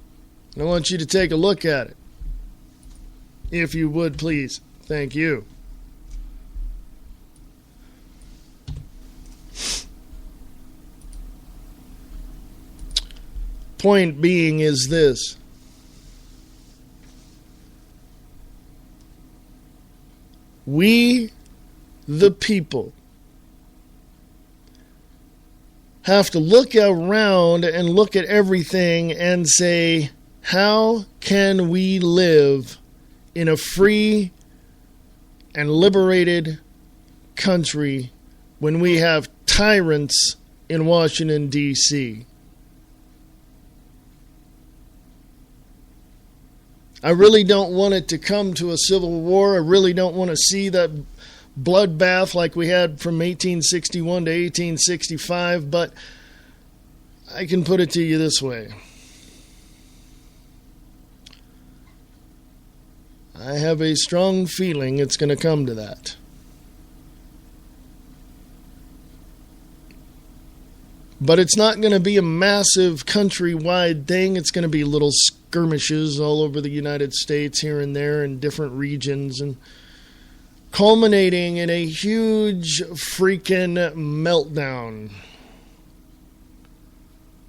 And I want you to take a look at it. If you would, please. Thank you. Point being is this. We, the people, have to look around and look at everything and say, how can we live in a free and liberated country when we have tyrants in Washington, D.C.? I really don't want it to come to a civil war. I really don't want to see that bloodbath like we had from 1861 to 1865, but I can put it to you this way. I have a strong feeling it's going to come to that. But it's not going to be a massive countrywide thing. It's going to be little skirmishes all over the United States, here and there, in different regions, and culminating in a huge freaking meltdown.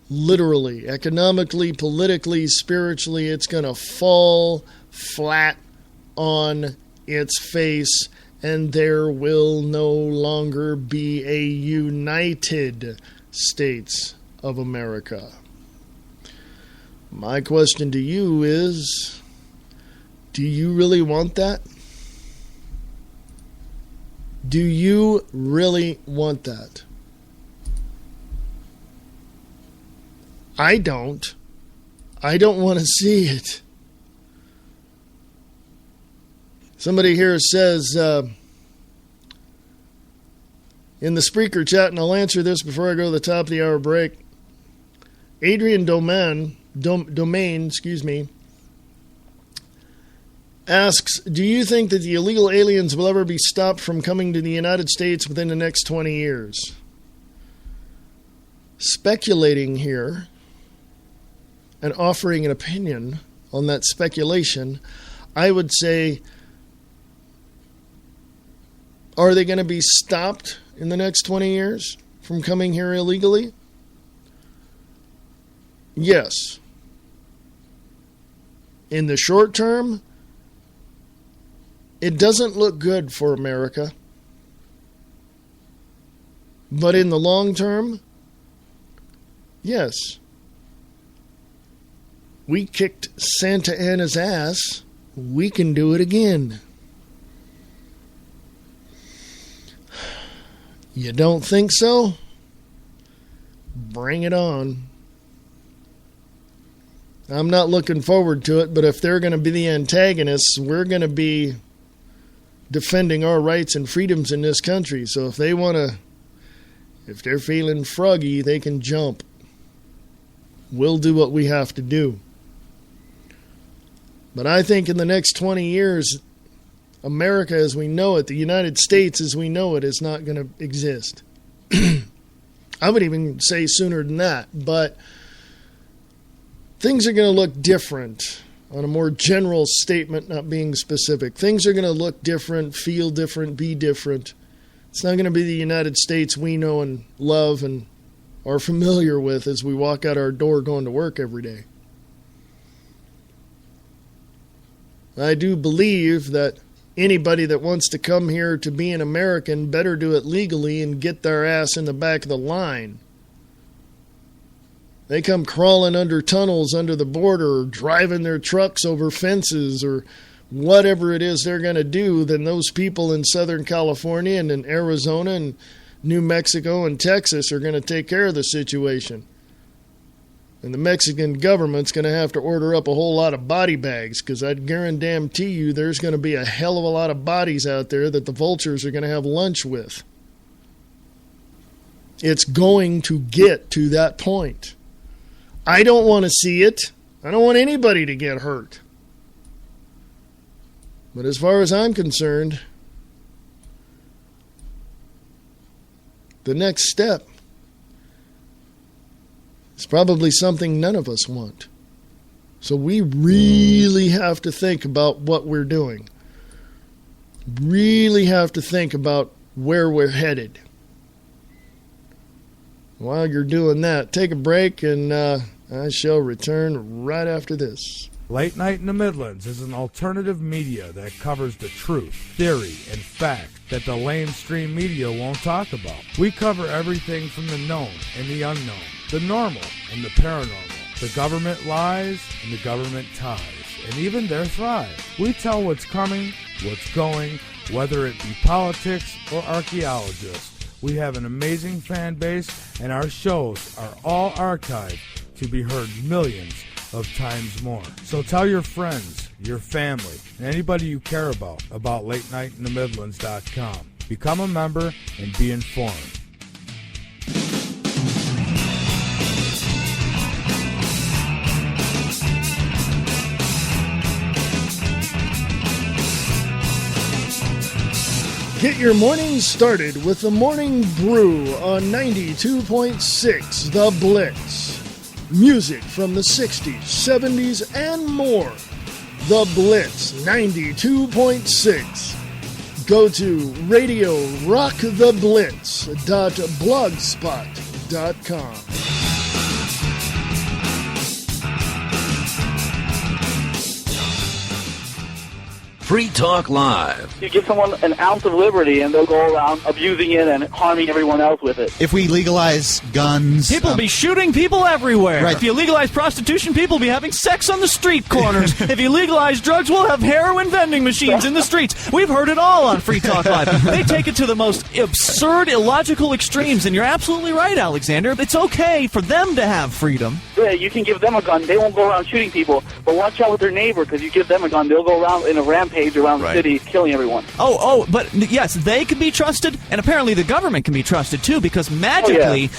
Literally, economically, politically, spiritually, it's going to fall flat on its face, and there will no longer be a United States of America. My question to you is, do you really want that? Do you really want that? I don't. I don't want to see it. Somebody here says, in the Spreaker chat, and I'll answer this before I go to the top of the hour break. Adrian Domain, asks, do you think that the illegal aliens will ever be stopped from coming to the United States within the next 20 years? Speculating here and offering an opinion on that speculation, I would say, are they going to be stopped in the next 20 years from coming here illegally? Yes. In the short term, it doesn't look good for America. But in the long term, yes. We kicked Santa Anna's ass. We can do it again. You don't think so? Bring it on. I'm not looking forward to it, but if they're going to be the antagonists, we're going to be defending our rights and freedoms in this country. So if they want to, if they're feeling froggy, they can jump. We'll do what we have to do. But I think in the next 20 years, America as we know it, the United States as we know it, is not going to exist. I would even say sooner than that, but things are going to look different. On a more general statement, not being specific, things are going to look different, feel different, be different. It's not going to be the United States we know and love and are familiar with as we walk out our door going to work every day. I do believe that anybody that wants to come here to be an American better do it legally and get their ass in the back of the line. They come crawling under tunnels under the border or driving their trucks over fences or whatever it is they're going to do, then those people in Southern California and in Arizona and New Mexico and Texas are going to take care of the situation. And the Mexican government's going to have to order up a whole lot of body bags, because I'd guarantee you there's going to be a hell of a lot of bodies out there that the vultures are going to have lunch with. It's going to get to that point. I don't want to see it. I don't want anybody to get hurt. But as far as I'm concerned, the next step is probably something none of us want. So we really have to think about what we're doing. Really have to think about where we're headed. While you're doing that, take a break, and I shall return right after this. Late Night in the Midlands is an alternative media that covers the truth, theory, and fact that the mainstream media won't talk about. We cover everything from the known and the unknown, the normal and the paranormal, the government lies and the government ties, and even their thrive. We tell what's coming, what's going, whether it be politics or archaeologists. We have an amazing fan base, and our shows are all archived to be heard millions of times more. So tell your friends, your family, and anybody you care about LateNightInTheMidlands.com. Become a member and be informed. Get your morning started with the Morning Brew on 92.6 The Blitz. Music from the 60s, 70s, and more. The Blitz 92.6. Go to radiorocktheblitz.blogspot.com. Free Talk Live. You give someone an ounce of liberty and they'll go around abusing it and harming everyone else with it. If we legalize guns... People will be shooting people everywhere. Right. If you legalize prostitution, people will be having sex on the street corners. If you legalize drugs, we'll have heroin vending machines in the streets. We've heard it all on Free Talk Live. They take it to the most absurd, illogical extremes, and you're absolutely right, Alexander. It's okay for them to have freedom. Yeah, you can give them a gun. They won't go around shooting people. But watch out with their neighbor, because you give them a gun, they'll go around in a rampage around the city, killing everyone. But yes, they can be trusted, and apparently the government can be trusted too, because magically,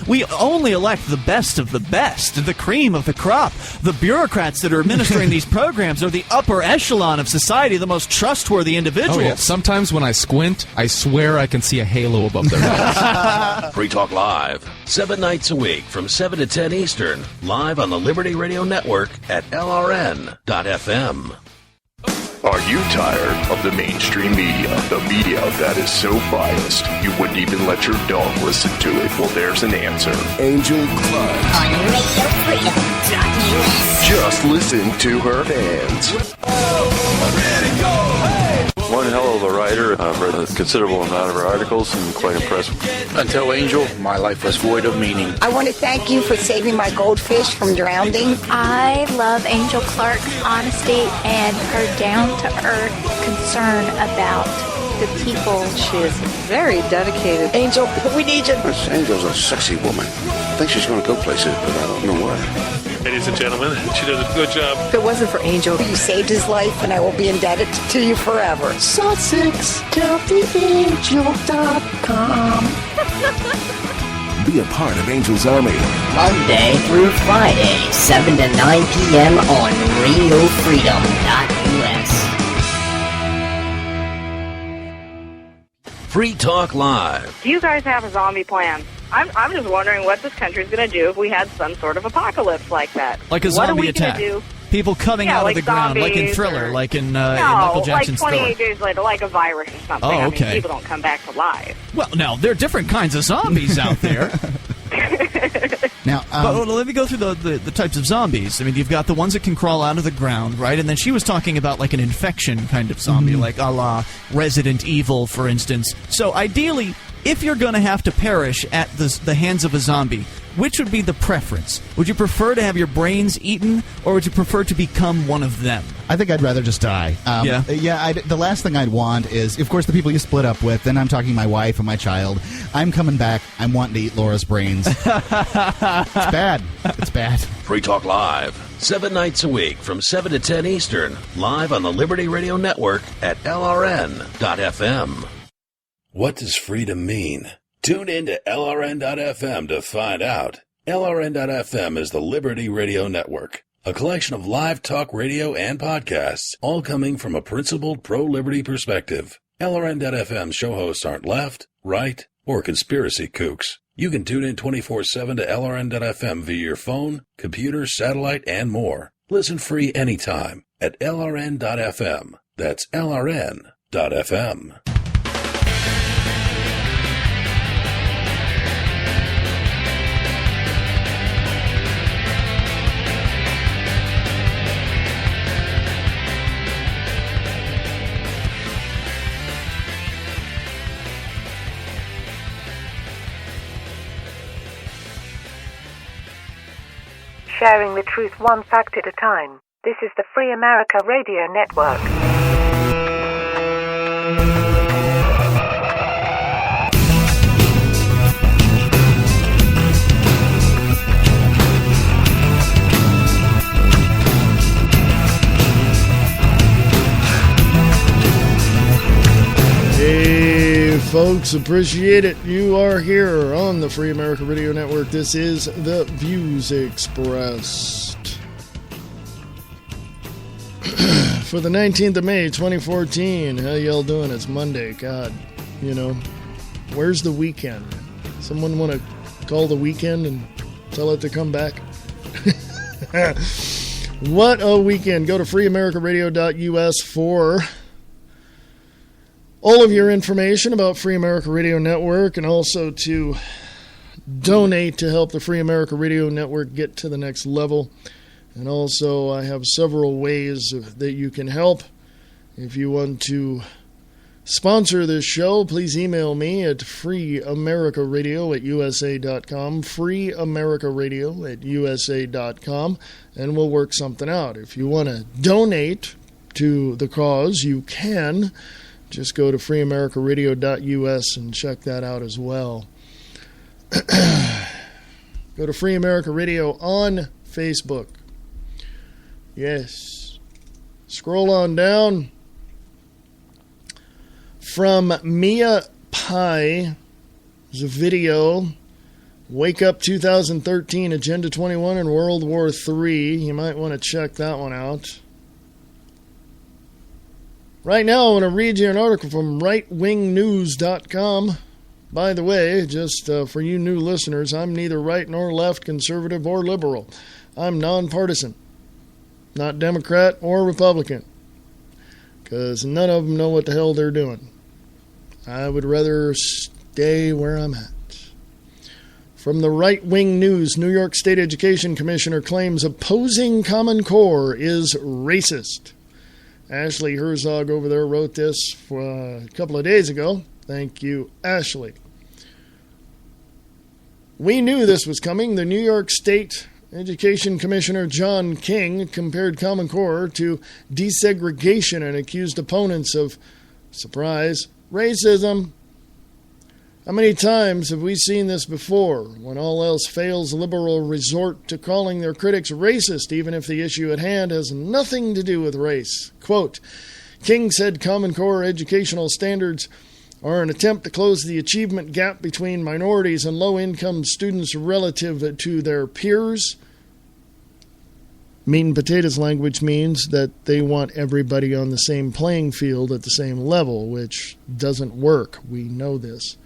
we only elect the best of the best, the cream of the crop. The bureaucrats that are administering these programs are the upper echelon of society, the most trustworthy individuals. Oh, yeah. Sometimes when I squint, I swear I can see a halo above their heads. Free Talk Live, 7 nights a week from 7 to 10 Eastern, live on the Liberty Radio Network at LRN.FM. Are you tired of the mainstream media? The media that is so biased, you wouldn't even let your dog listen to it? Well, there's an answer. Angel Club. On RadioFreedom.us. Just listen to her fans. One hell of a writer. I've read a considerable amount of her articles and quite impressed. Until Angel, my life was void of meaning. I want to thank you for saving my goldfish from drowning. I love Angel Clark's honesty and her down-to-earth concern about the people. She is very dedicated. Angel, we need you. This Angel's a sexy woman. I think she's going to go places, but I don't know where. Ladies and gentlemen, she does a good job. If it wasn't for Angel, you saved his life, and I will be indebted to you forever. SussexCountyAngel.com. Be a part of Angel's Army. Monday through Friday, 7 to 9 p.m. on RadioFreedom.us. Free Talk Live. Do you guys have a zombie plan? I'm just wondering what this country's going to do if we had some sort of apocalypse like that. Like a zombie attack. What are we going to do? People coming out of the ground, like in Thriller, like in Michael Jackson's like 28 Thriller. days later, like a virus or something. Oh, okay. I mean, people don't come back to life. Well, no, there are different kinds of zombies out there. Now, but let me go through the types of zombies. I mean, you've got the ones that can crawl out of the ground, right? And then she was talking about like an infection kind of zombie, like a la Resident Evil, for instance. So ideally, if you're going to have to perish at the hands of a zombie, which would be the preference? Would you prefer to have your brains eaten, or would you prefer to become one of them? I think I'd rather just die. The last thing I'd want is, of course, the people you split up with. Then I'm talking my wife and my child. I'm coming back. I'm wanting to eat Laura's brains. It's bad. It's bad. Free Talk Live, 7 nights a week from 7 to 10 Eastern, live on the Liberty Radio Network at LRN.FM. What does freedom mean? Tune in to LRN.FM to find out. LRN.FM is the Liberty Radio Network, a collection of live talk radio and podcasts, all coming from a principled pro-liberty perspective. LRN.FM show hosts aren't left, right, or conspiracy kooks. You can tune in 24/7 to LRN.FM via your phone, computer, satellite, and more. Listen free anytime at LRN.FM. That's LRN.FM. Sharing the truth one fact at a time. This is the Free America Radio Network. folks. Appreciate it. You are here on the Free America Radio Network. This is the Views Expressed. For the 19th of May, 2014. How y'all doing? It's Monday. God, where's the weekend? Someone want to call the weekend and tell it to come back? What a weekend. Go to freeamericaradio.us for all of your information about Free America Radio Network, and also to donate to help the Free America Radio Network get to the next level. And also, I have several ways that you can help. If you want to sponsor this show, please email me at freeamericaradio@usa.com, freeamericaradio@usa.com, and we'll work something out. If you want to donate to the cause, you can. Just go to freeamericaradio.us and check that out as well. Go to Free America Radio on Facebook. Yes. Scroll on down. From Mia Pai, there's a video. Wake Up 2013, Agenda 21 and World War III. You might want to check that one out. Right now, I want to read you an article from rightwingnews.com. By the way, just for you new listeners, I'm neither right nor left, conservative or liberal. I'm nonpartisan, not Democrat or Republican, because none of them know what the hell they're doing. I would rather stay where I'm at. From the Right Wing News, New York State Education Commissioner claims opposing Common Core is racist. Ashley Herzog over there wrote this a couple of days ago. Thank you, Ashley. We knew this was coming. The New York State Education Commissioner John King compared Common Core to desegregation and accused opponents of, surprise, racism. How many times have we seen this before? When all else fails, liberals resort to calling their critics racist, even if the issue at hand has nothing to do with race. Quote, King said Common Core educational standards are an attempt to close the achievement gap between minorities and low-income students relative to their peers. Meat and potatoes language means that they want everybody on the same playing field at the same level, which doesn't work. We know this.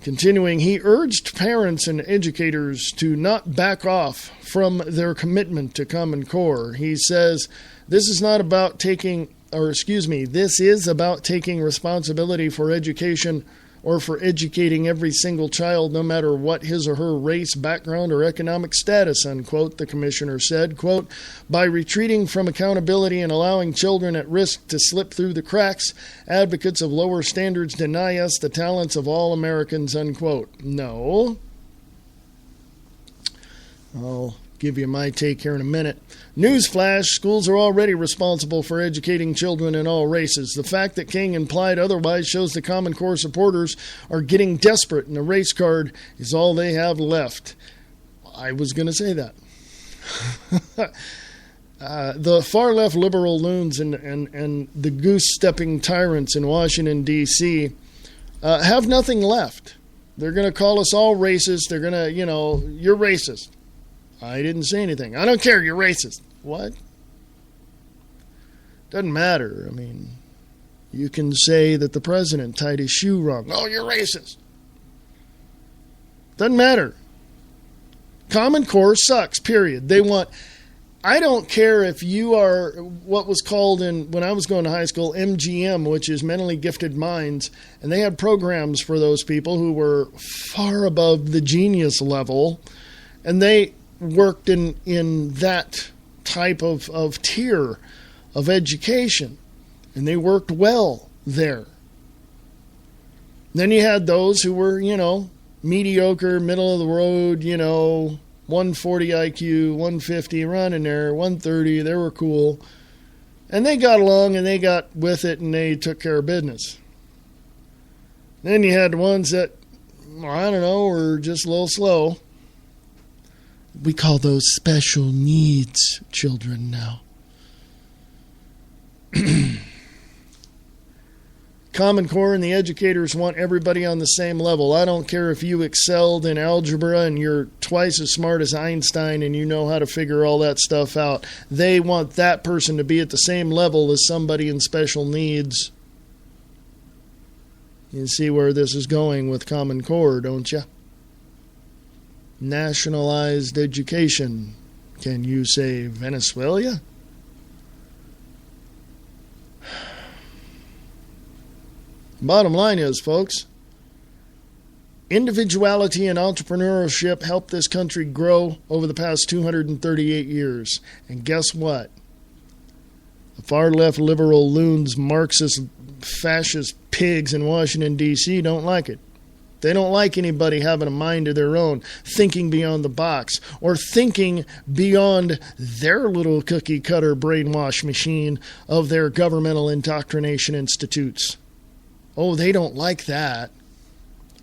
Continuing, he urged parents and educators to not back off from their commitment to Common Core. He says, this is about taking responsibility for education or for educating every single child, no matter what his or her race, background, or economic status, unquote, the commissioner said. Quote, by retreating from accountability and allowing children at risk to slip through the cracks, advocates of lower standards deny us the talents of all Americans, unquote. No. I'll give you my take here in a minute. Newsflash, schools are already responsible for educating children in all races. The fact that King implied otherwise shows the Common Core supporters are getting desperate, and the race card is all they have left. I was going to say that. The far-left liberal loons and the goose-stepping tyrants in Washington, D.C. Have nothing left. They're going to call us all racist. They're going to, you're racist. I didn't say anything. I don't care. You're racist. What? Doesn't matter. I mean, you can say that the president tied his shoe wrong. Oh, you're racist. Doesn't matter. Common Core sucks, period. I don't care if you are what was called when I was going to high school, MGM, which is mentally gifted minds, and they had programs for those people who were far above the genius level, and they worked in that type of tier of education, and they worked well there. Then you had those who were, mediocre, middle of the road, 140 IQ, 150, running there, 130, they were cool. And they got along and they got with it and they took care of business. Then you had the ones that, were just a little slow. We call those special needs children now. Common Core and the educators want everybody on the same level. I don't care if you excelled in algebra and you're twice as smart as Einstein and you know how to figure all that stuff out. They want that person to be at the same level as somebody in special needs. You see where this is going with Common Core, don't you? Nationalized education. Can you say Venezuela? Bottom line is, folks, individuality and entrepreneurship helped this country grow over the past 238 years. And guess what? The far-left liberal loons, Marxist, fascist pigs in Washington, D.C. don't like it. They don't like anybody having a mind of their own, thinking beyond the box, or thinking beyond their little cookie-cutter brainwash machine of their governmental indoctrination institutes. Oh, they don't like that.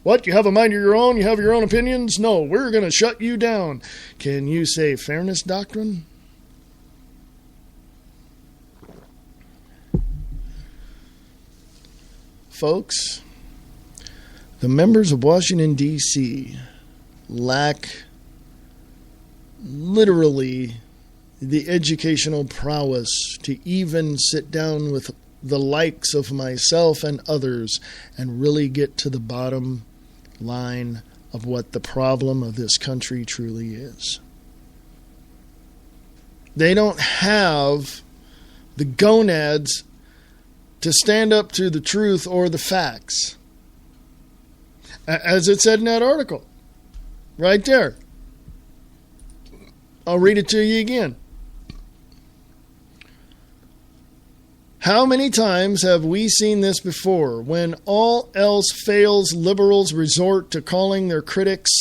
What, you have a mind of your own? You have your own opinions? No, we're going to shut you down. Can you say fairness doctrine? Folks, the members of Washington, D.C. lack literally the educational prowess to even sit down with the likes of myself and others and really get to the bottom line of what the problem of this country truly is. They don't have the gonads to stand up to the truth or the facts. As it said in that article, right there. I'll read it to you again. How many times have we seen this before? When all else fails, liberals resort to calling their critics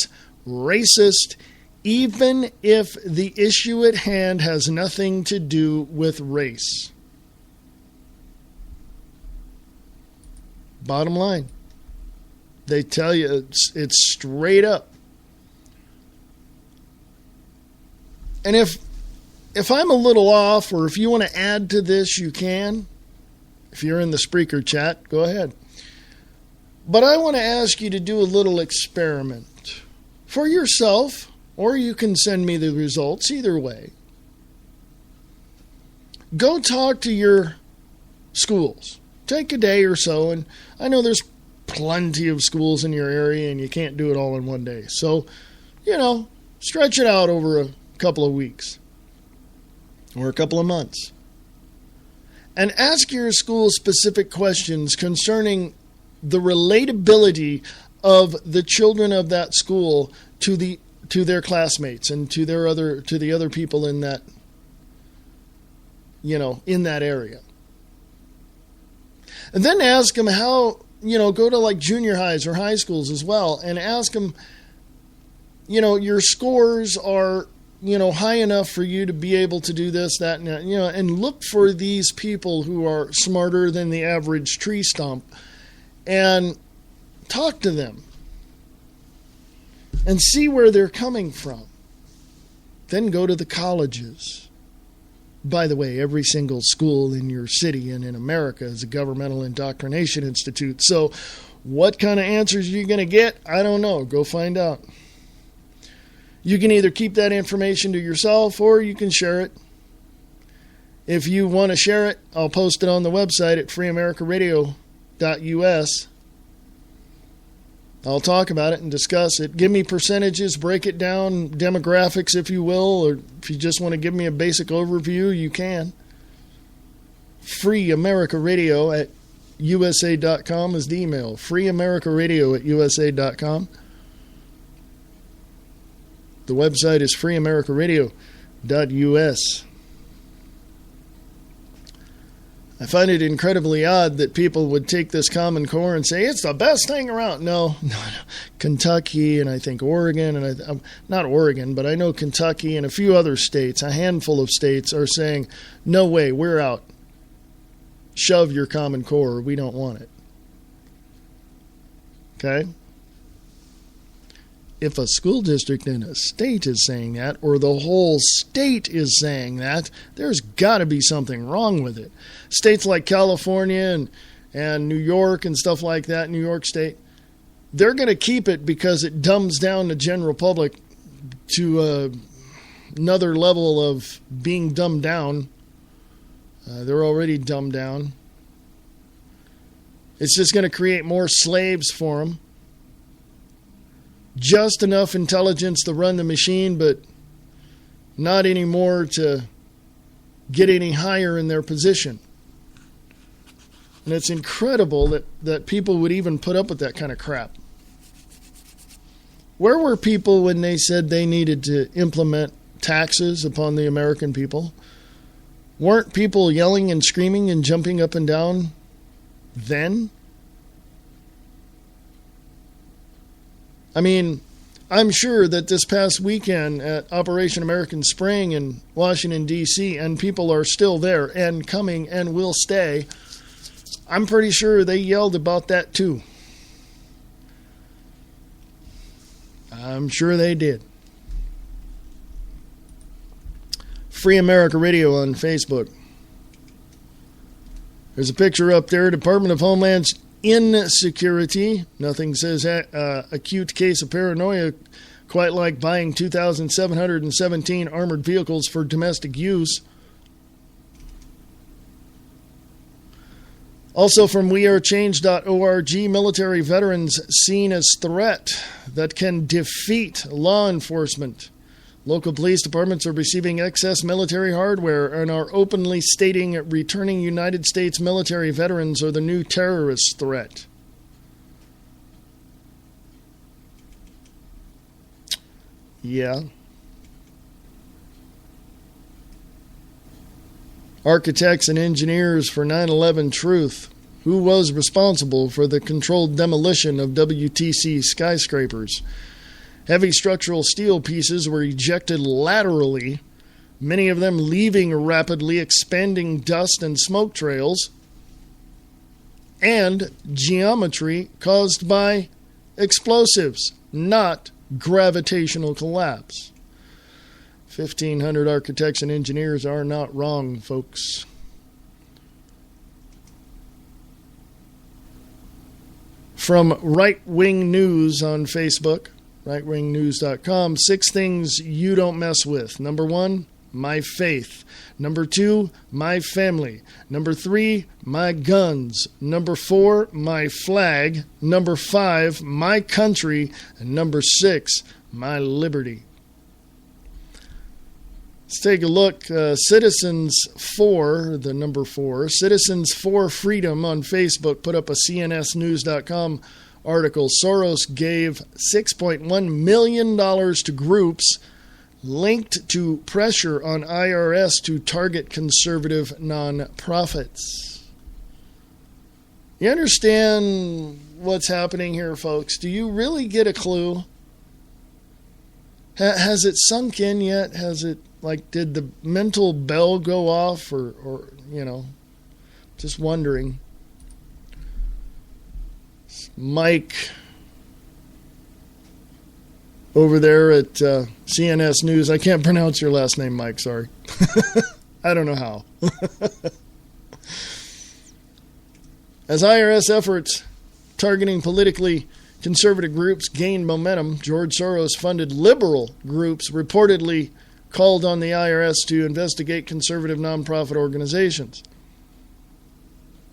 racist, even if the issue at hand has nothing to do with race. Bottom line. They tell you it's straight up. And if I'm a little off, or if you want to add to this, you can. If you're in the Spreaker chat, go ahead. But I want to ask you to do a little experiment for yourself, or you can send me the results, either way. Go talk to your schools. Take a day or so, and I know there's plenty of schools in your area, and you can't do it all in one day. So, stretch it out over a couple of weeks or a couple of months. And ask your school specific questions concerning the relatability of the children of that school to their classmates and to the other people in that in that area. And then ask them how, go to like junior highs or high schools as well, and ask them, your scores are high enough for you to be able to do this, that, and that, and look for these people who are smarter than the average tree stump and talk to them and see where they're coming from. Then go to the colleges. By the way, every single school in your city and in America is a governmental indoctrination institute. So what kind of answers are you going to get? I don't know. Go find out. You can either keep that information to yourself or you can share it. If you want to share it, I'll post it on the website at freeamericaradio.us. I'll talk about it and discuss it. Give me percentages, break it down, demographics, if you will, or if you just want to give me a basic overview, you can. freeamericaradio at USA.com is the email. freeamericaradio at USA.com. The website is freeamericaradio.us. I find it incredibly odd that people would take this Common Core and say, it's the best thing around. No. Kentucky and I think Oregon, and not Oregon, but I know Kentucky and a few other states, a handful of states are saying, no way, we're out. Shove your Common Core. We don't want it. Okay? If a school district in a state is saying that, or the whole state is saying that, there's got to be something wrong with it. States like California and New York and stuff like that, New York State, they're going to keep it because it dumbs down the general public to another level of being dumbed down. They're already dumbed down. It's just going to create more slaves for them. Just enough intelligence to run the machine, but not anymore to get any higher in their position. And it's incredible that people would even put up with that kind of crap. Where were people when they said they needed to implement taxes upon the American people? Weren't people yelling and screaming and jumping up and down then? I mean, I'm sure that this past weekend at Operation American Spring in Washington, D.C., and people are still there and coming and will stay, I'm pretty sure they yelled about that too. I'm sure they did. Free America Radio on Facebook. There's a picture up there, Department of Homeland Insecurity. Nothing says acute case of paranoia quite like buying 2,717 armored vehicles for domestic use. Also from wearechange.org, military veterans seen as threat that can defeat law enforcement. Local police departments are receiving excess military hardware and are openly stating returning United States military veterans are the new terrorist threat. Yeah. Architects and engineers for 9/11 truth. Who was responsible for the controlled demolition of WTC skyscrapers? Heavy structural steel pieces were ejected laterally, many of them leaving rapidly expanding dust and smoke trails, and geometry caused by explosives, not gravitational collapse. 1,500 architects and engineers are not wrong, folks. From Right Wing News on Facebook, rightwingnews.com, 6 things you don't mess with. Number 1, my faith. Number 2, my family. Number 3, my guns. Number 4, my flag. Number 5, my country. And number 6, my liberty. Let's take a look. Citizens for, the number 4, Citizens for Freedom on Facebook put up a CNSnews.com article. Soros gave $6.1 million to groups linked to pressure on IRS to target conservative nonprofits. You understand what's happening here, folks? Do you really get a clue? Has it sunk in yet? Has it, did the mental bell go off or just wondering. Mike over there at CNS News. I can't pronounce your last name, Mike. Sorry. I don't know how. As IRS efforts targeting politically conservative groups gained momentum, George Soros-funded liberal groups reportedly called on the IRS to investigate conservative nonprofit organizations.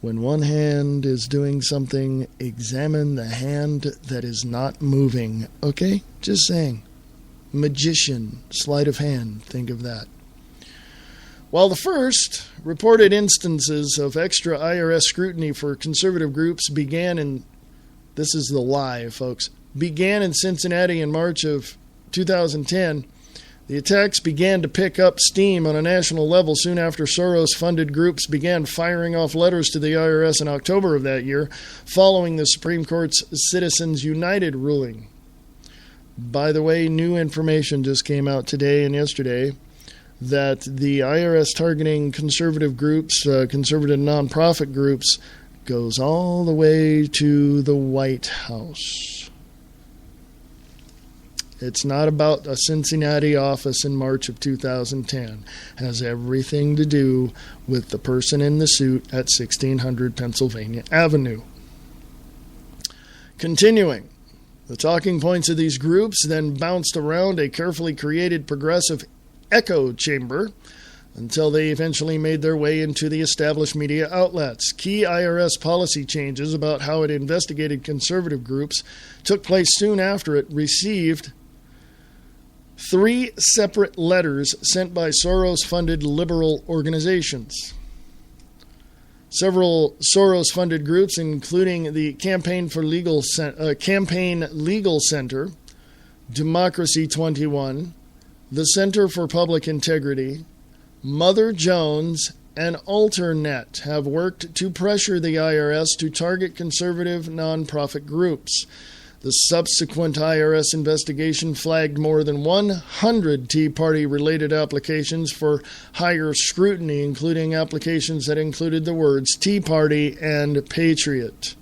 When one hand is doing something, examine the hand that is not moving. Okay? Just saying. Magician, sleight of hand. Think of that. While the first reported instances of extra IRS scrutiny for conservative groups began in, this is the lie, folks, began in Cincinnati in March of 2010, the attacks began to pick up steam on a national level soon after Soros-funded groups began firing off letters to the IRS in October of that year, following the Supreme Court's Citizens United ruling. By the way, new information just came out today and yesterday that the IRS targeting conservative groups, conservative nonprofit groups, goes all the way to the White House. It's not about a Cincinnati office in March of 2010. It has everything to do with the person in the suit at 1600 Pennsylvania Avenue. Continuing, the talking points of these groups then bounced around a carefully created progressive echo chamber until they eventually made their way into the established media outlets. Key IRS policy changes about how it investigated conservative groups took place soon after it received 3 separate letters sent by Soros-funded liberal organizations. Several Soros-funded groups, including the Campaign Legal Center, Democracy 21, the Center for Public Integrity, Mother Jones, and Alternet, have worked to pressure the IRS to target conservative nonprofit groups. The subsequent IRS investigation flagged more than 100 Tea Party-related applications for higher scrutiny, including applications that included the words Tea Party and Patriot.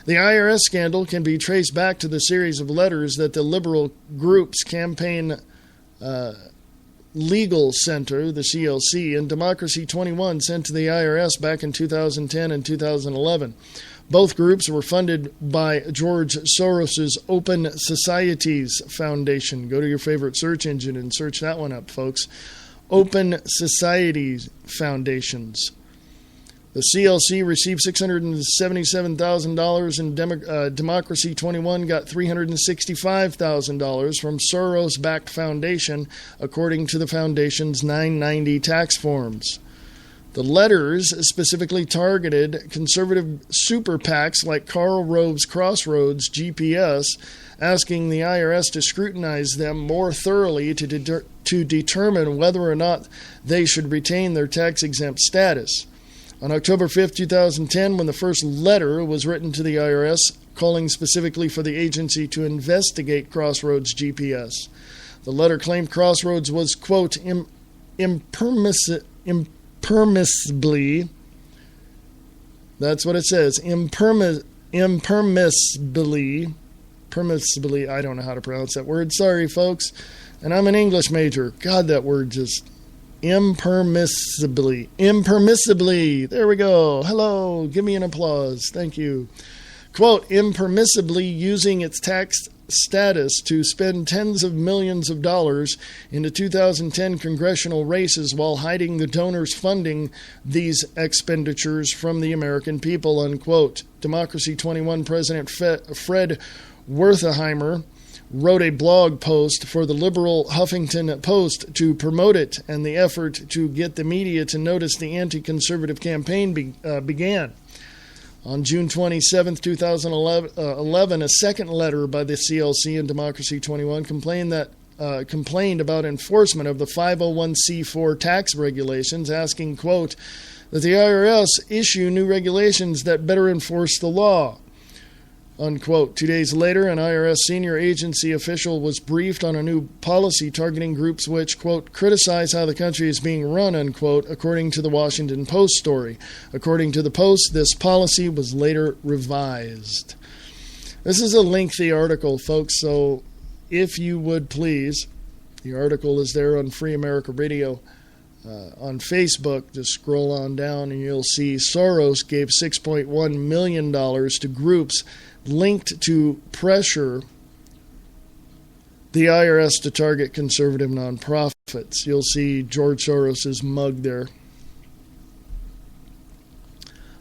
The IRS scandal can be traced back to the series of letters that the liberal group's Campaign Legal Center, the CLC, and Democracy 21 sent to the IRS back in 2010 and 2011. Both groups were funded by George Soros's Open Societies Foundation. Go to your favorite search engine and search that one up, folks. Open Societies Foundations. The CLC received $677,000 and Democracy 21 got $365,000 from Soros-backed foundation, according to the foundation's 990 tax forms. The letters specifically targeted conservative super PACs like Karl Rove's Crossroads GPS, asking the IRS to scrutinize them more thoroughly to determine whether or not they should retain their tax-exempt status. On October 5, 2010, when the first letter was written to the IRS, calling specifically for the agency to investigate Crossroads GPS, the letter claimed Crossroads was, quote, impermissibly, that's what it says, permissibly, I don't know how to pronounce that word, sorry folks, and I'm an English major, God, that word just, impermissibly, there we go, hello, give me an applause, thank you, quote, impermissibly using its tax status to spend tens of millions of dollars in the 2010 congressional races while hiding the donors funding these expenditures from the American people, unquote. Democracy 21 President Fred Wertheimer wrote a blog post for the liberal Huffington Post to promote it, and the effort to get the media to notice the anti-conservative campaign began. On June 27, 2011, a second letter by the CLC and Democracy 21 complained about enforcement of the 501c4 tax regulations, asking, quote, that the IRS issue new regulations that better enforce the law, unquote. 2 days later, an IRS senior agency official was briefed on a new policy targeting groups which, quote, criticize how the country is being run, unquote, according to the Washington Post story. According to the Post, this policy was later revised. This is a lengthy article, folks, so if you would please, the article is there on Free America Radio. On Facebook, just scroll on down and you'll see Soros gave $6.1 million to groups linked to pressure the IRS to target conservative nonprofits. You'll see George Soros's mug there.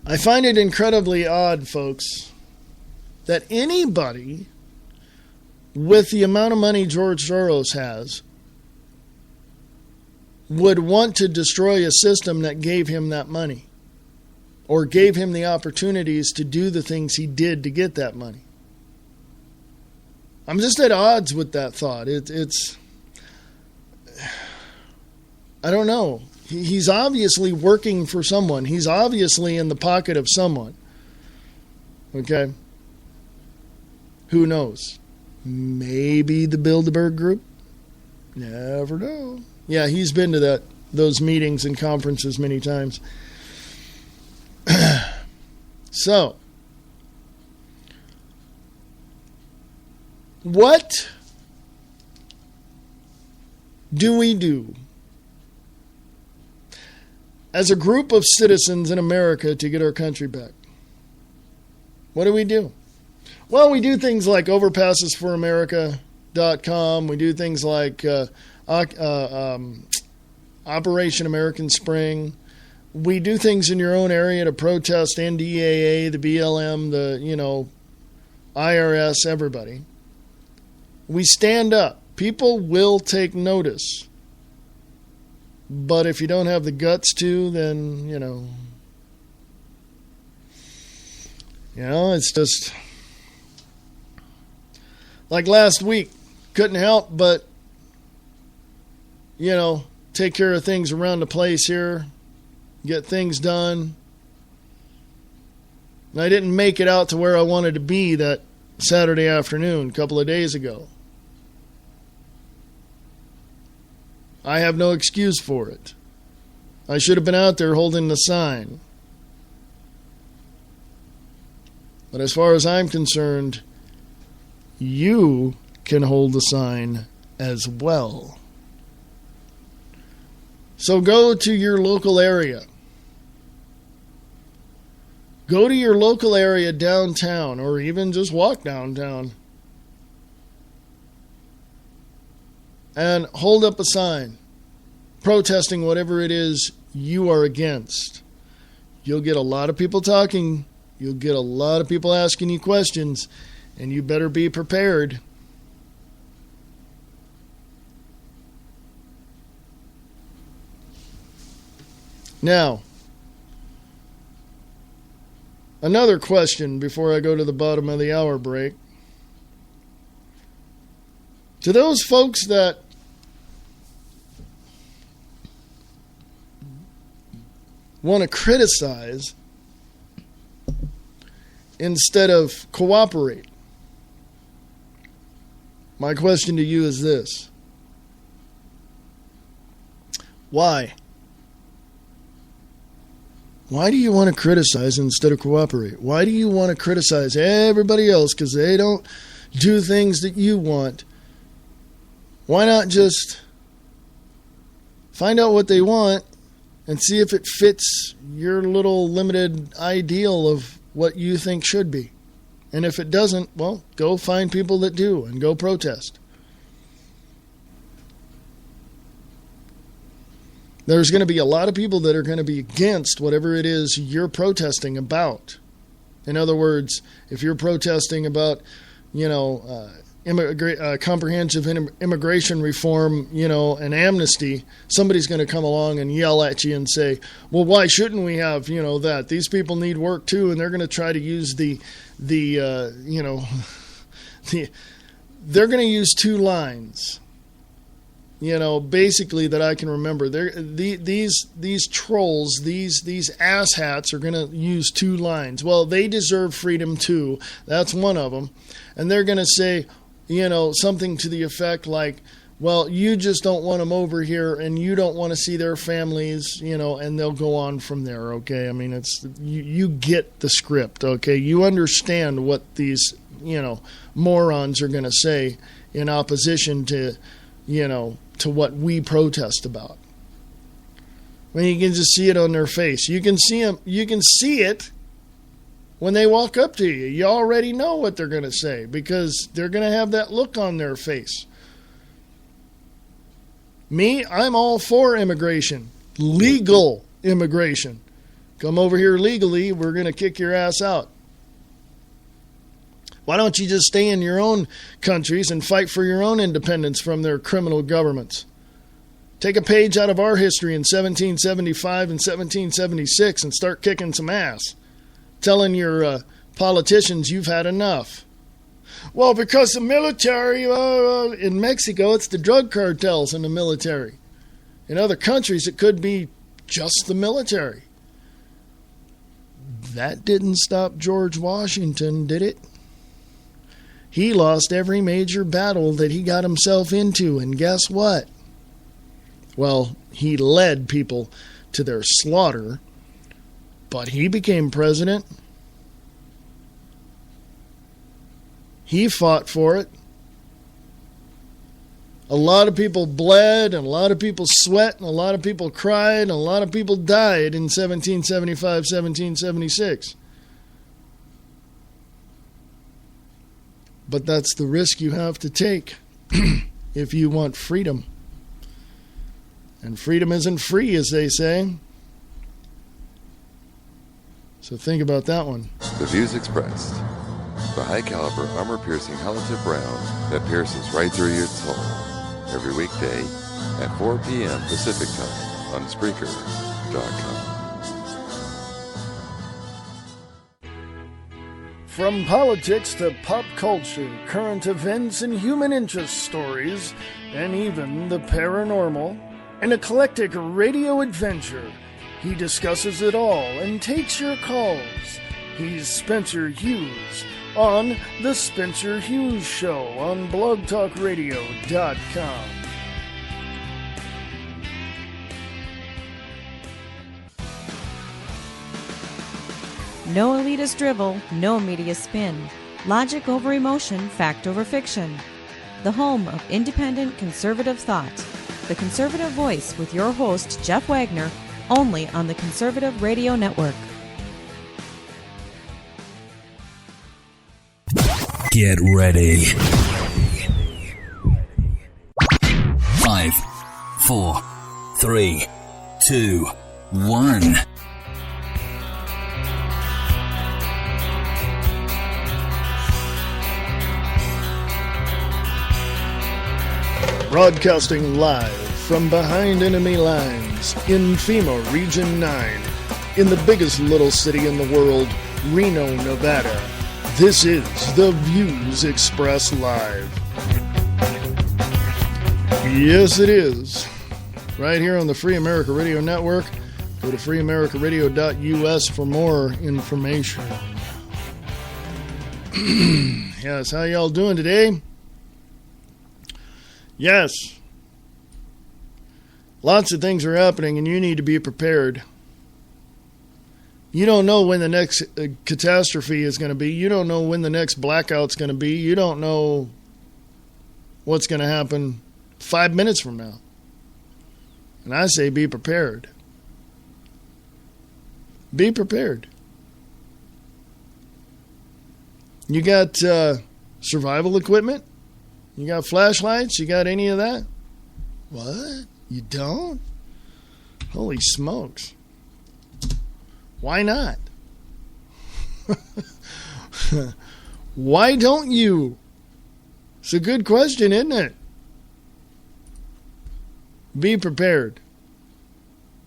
I find it incredibly odd, folks, that anybody with the amount of money George Soros has would want to destroy a system that gave him that money or gave him the opportunities to do the things he did to get that money. I'm just at odds with that thought. It's I don't know. He's obviously working for someone. He's obviously in the pocket of someone. Okay? Who knows? Maybe the Bilderberg Group? Never know. Yeah, he's been to those meetings and conferences many times. So, what do we do as a group of citizens in America to get our country back? What do we do? Well, we do things like overpassesforamerica.com. We do things like Operation American Spring. We do things in your own area to protest NDAA, the BLM, the, IRS, everybody. We stand up. People will take notice. But if you don't have the guts to, then, it's just like last week. Couldn't help but, take care of things around the place here, get things done. And I didn't make it out to where I wanted to be that Saturday afternoon, a couple of days ago. I have no excuse for it. I should have been out there holding the sign. But as far as I'm concerned, you can hold the sign as well. So go to your local area. Go to your local area downtown, or even just walk downtown, and hold up a sign protesting whatever it is you are against. You'll get a lot of people talking. You'll get a lot of people asking you questions, and you better be prepared. Now, another question before I go to the bottom of the hour break. To those folks that want to criticize instead of cooperate, my question to you is this. Why? Why do you want to criticize instead of cooperate? Why do you want to criticize everybody else because they don't do things that you want? Why not just find out what they want and see if it fits your little limited ideal of what you think should be? And if it doesn't, well, go find people that do and go protest. There's going to be a lot of people that are going to be against whatever it is you're protesting about. In other words, if you're protesting about, comprehensive immigration reform, and amnesty, somebody's going to come along and yell at you and say, well, why shouldn't we have, that? These people need work too, and they're going to try to use they're going to use two lines. Basically that I can remember. These trolls, these asshats are going to use two lines. Well, they deserve freedom too. That's one of them. And they're going to say, something to the effect like, well, you just don't want them over here and you don't want to see their families, and they'll go on from there, okay? I mean, it's you get the script, okay? You understand what these, morons are going to say in opposition to, to what we protest about. I mean, you can just see it on their face. You can see them. You can see it when they walk up to you. You already know what they're going to say because they're going to have that look on their face. Me, I'm all for immigration. Legal immigration. Come over here legally, we're going to kick your ass out. Why don't you just stay in your own countries and fight for your own independence from their criminal governments? Take a page out of our history in 1775 and 1776 and start kicking some ass. Telling your politicians you've had enough. Well, because the military, in Mexico, it's the drug cartels in the military. In other countries, it could be just the military. That didn't stop George Washington, did it? He lost every major battle that he got himself into, and guess what? Well, he led people to their slaughter, but he became president. He fought for it. A lot of people bled, and a lot of people sweat, and a lot of people cried, and a lot of people died in 1775, 1776. But that's the risk you have to take if you want freedom. And freedom isn't free, as they say. So think about that one. The views expressed. The high-caliber, armor-piercing halotip round that pierces right through your soul. Every weekday at 4 p.m. Pacific Time on Spreaker.com. From politics to pop culture, current events and human interest stories, and even the paranormal, an eclectic radio adventure, he discusses it all and takes your calls. He's Spencer Hughes on The Spencer Hughes Show on blogtalkradio.com. No elitist drivel, no media spin. Logic over emotion, fact over fiction. The home of independent conservative thought. The Conservative Voice with your host, Jeff Wagner, only on the Conservative Radio Network. Get ready. 5, 4, 3, 2, 1. Broadcasting live from behind enemy lines in FEMA Region 9, in the biggest little city in the world, Reno, Nevada. This is The Views Express Live. Yes, it is. Right here on the Free America Radio Network. Go to freeamericaradio.us for more information. Yes, how y'all doing today? Yes. Lots of things are happening and you need to be prepared. You don't know when the next catastrophe is going to be. You don't know when the next blackout's going to be. You don't know what's going to happen 5 minutes from now. And I say be prepared. Be prepared. You got survival equipment? You got flashlights? You got any of that? What? You don't? Holy smokes. Why not? Why don't you? It's a good question, isn't it? Be prepared.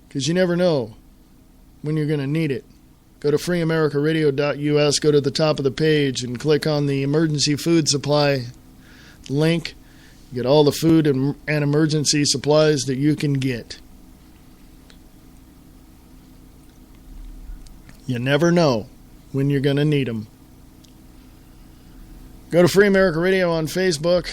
Because you never know when you're going to need it. Go to freeamericaradio.us, go to the top of the page and click on the emergency food supply link. You get all the food and emergency supplies that you can get. You never know when you're going to need them. Go to Free America Radio on Facebook.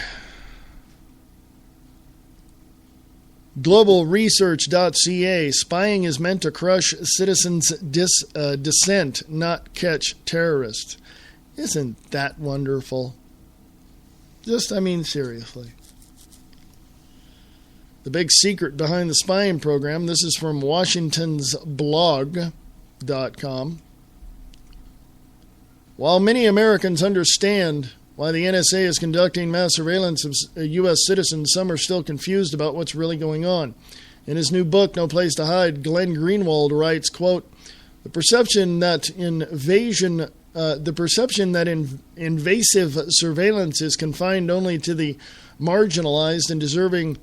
Globalresearch.ca. Spying is meant to crush citizens' dissent, not catch terrorists. Isn't that wonderful? Seriously. The big secret behind the spying program. This is from Washington's blog.com. While many Americans understand why the NSA is conducting mass surveillance of U.S. citizens, some are still confused about what's really going on. In his new book, No Place to Hide, Glenn Greenwald writes, quote, The perception that invasive surveillance is confined only to the marginalized and deserving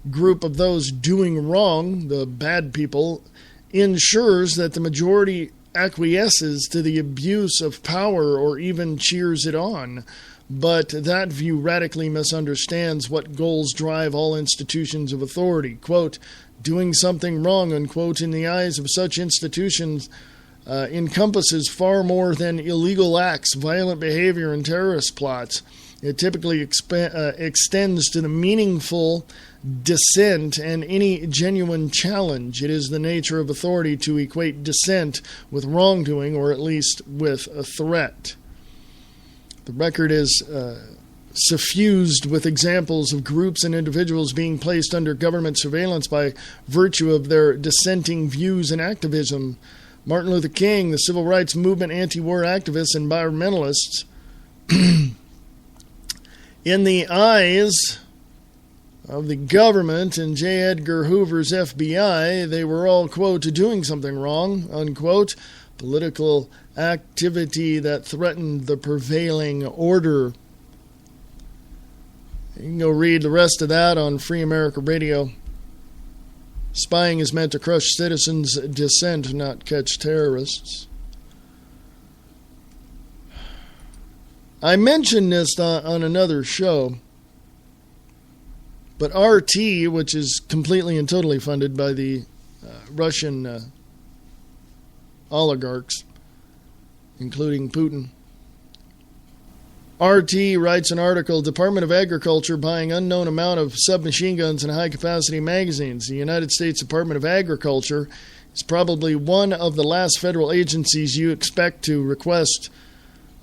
group of those doing wrong, the bad people, ensures that the majority acquiesces to the abuse of power or even cheers it on. But that view radically misunderstands what goals drive all institutions of authority. Quote, doing something wrong, unquote, in the eyes of such institutions encompasses far more than illegal acts, violent behavior, and terrorist plots. It typically extends to the meaningful dissent and any genuine challenge. It is the nature of authority to equate dissent with wrongdoing, or at least with a threat. The record is suffused with examples of groups and individuals being placed under government surveillance by virtue of their dissenting views and activism. Martin Luther King, the civil rights movement, anti-war activists, environmentalists, in the eyes of the government and J. Edgar Hoover's FBI, they were all, quote, doing something wrong, unquote, political activity that threatened the prevailing order. You can go read the rest of that on Free America Radio. Spying is meant to crush citizens' dissent, not catch terrorists. I mentioned this on another show, but RT, which is completely and totally funded by the Russian oligarchs, including Putin, RT writes an article, Department of Agriculture buying unknown amount of submachine guns and high-capacity magazines. The United States Department of Agriculture is probably one of the last federal agencies you expect to request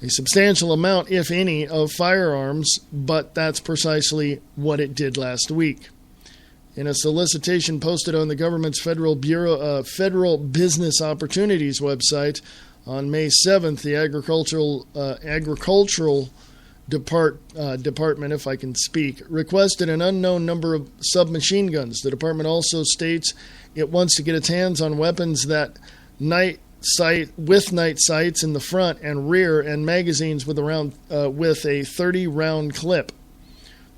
a substantial amount, if any, of firearms, but that's precisely what it did last week. In a solicitation posted on the government's Federal Business Opportunities website on May 7th, the Agricultural Department, if I can speak, requested an unknown number of submachine guns. The department also states it wants to get its hands on weapons that night sights in the front and rear and magazines with a 30-round clip.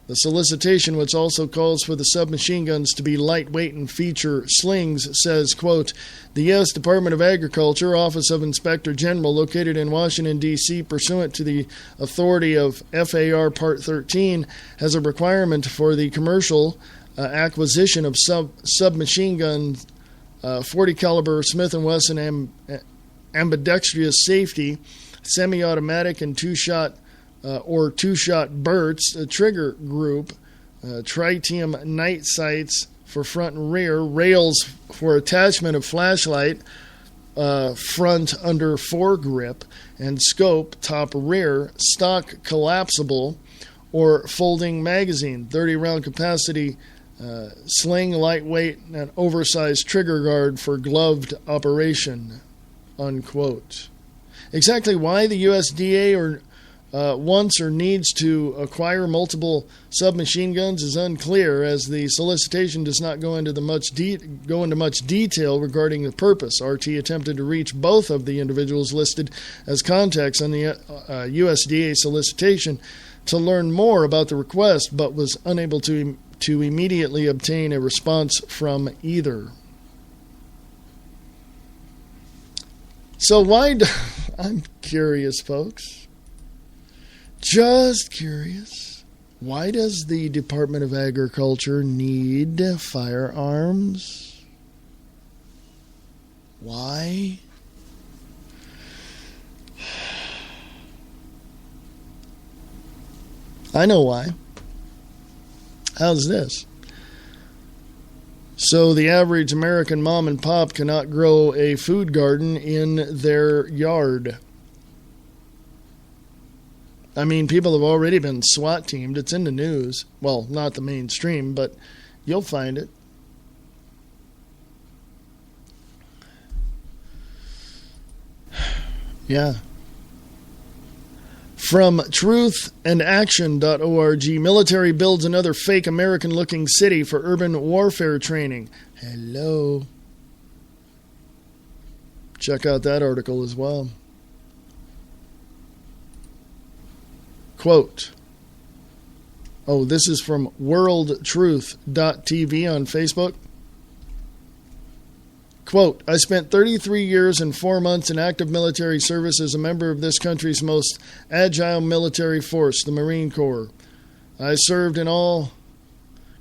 The solicitation, which also calls for the submachine guns to be lightweight and feature slings, says, quote, the U.S. Department of Agriculture, Office of Inspector General, located in Washington, D.C., pursuant to the authority of FAR Part 13, has a requirement for the commercial acquisition of submachine guns, 40 caliber Smith & Wesson ambidextrous safety, semi-automatic and two-shot Burts, a trigger group, tritium night sights for front and rear, rails for attachment of flashlight, front under foregrip, and scope top rear, stock collapsible or folding magazine, 30-round capacity sling, lightweight, and oversized trigger guard for gloved operation, unquote. Exactly why the USDA wants or needs to acquire multiple submachine guns is unclear, as the solicitation does not go into much detail regarding the purpose. RT attempted to reach both of the individuals listed as contacts on the USDA solicitation to learn more about the request, but was unable to immediately obtain a response from either. So I'm curious, folks. Just curious. Why does the Department of Agriculture need firearms? Why? I know why. How's this? So the average American mom and pop cannot grow a food garden in their yard. I mean, people have already been SWAT teamed. It's in the news. Well, not the mainstream, but you'll find it. Yeah. From truthandaction.org, military builds another fake American-looking city for urban warfare training. Hello. Check out that article as well. Quote, this is from worldtruth.tv on Facebook. Quote, I spent 33 years and 4 months in active military service as a member of this country's most agile military force, the Marine Corps. I served in all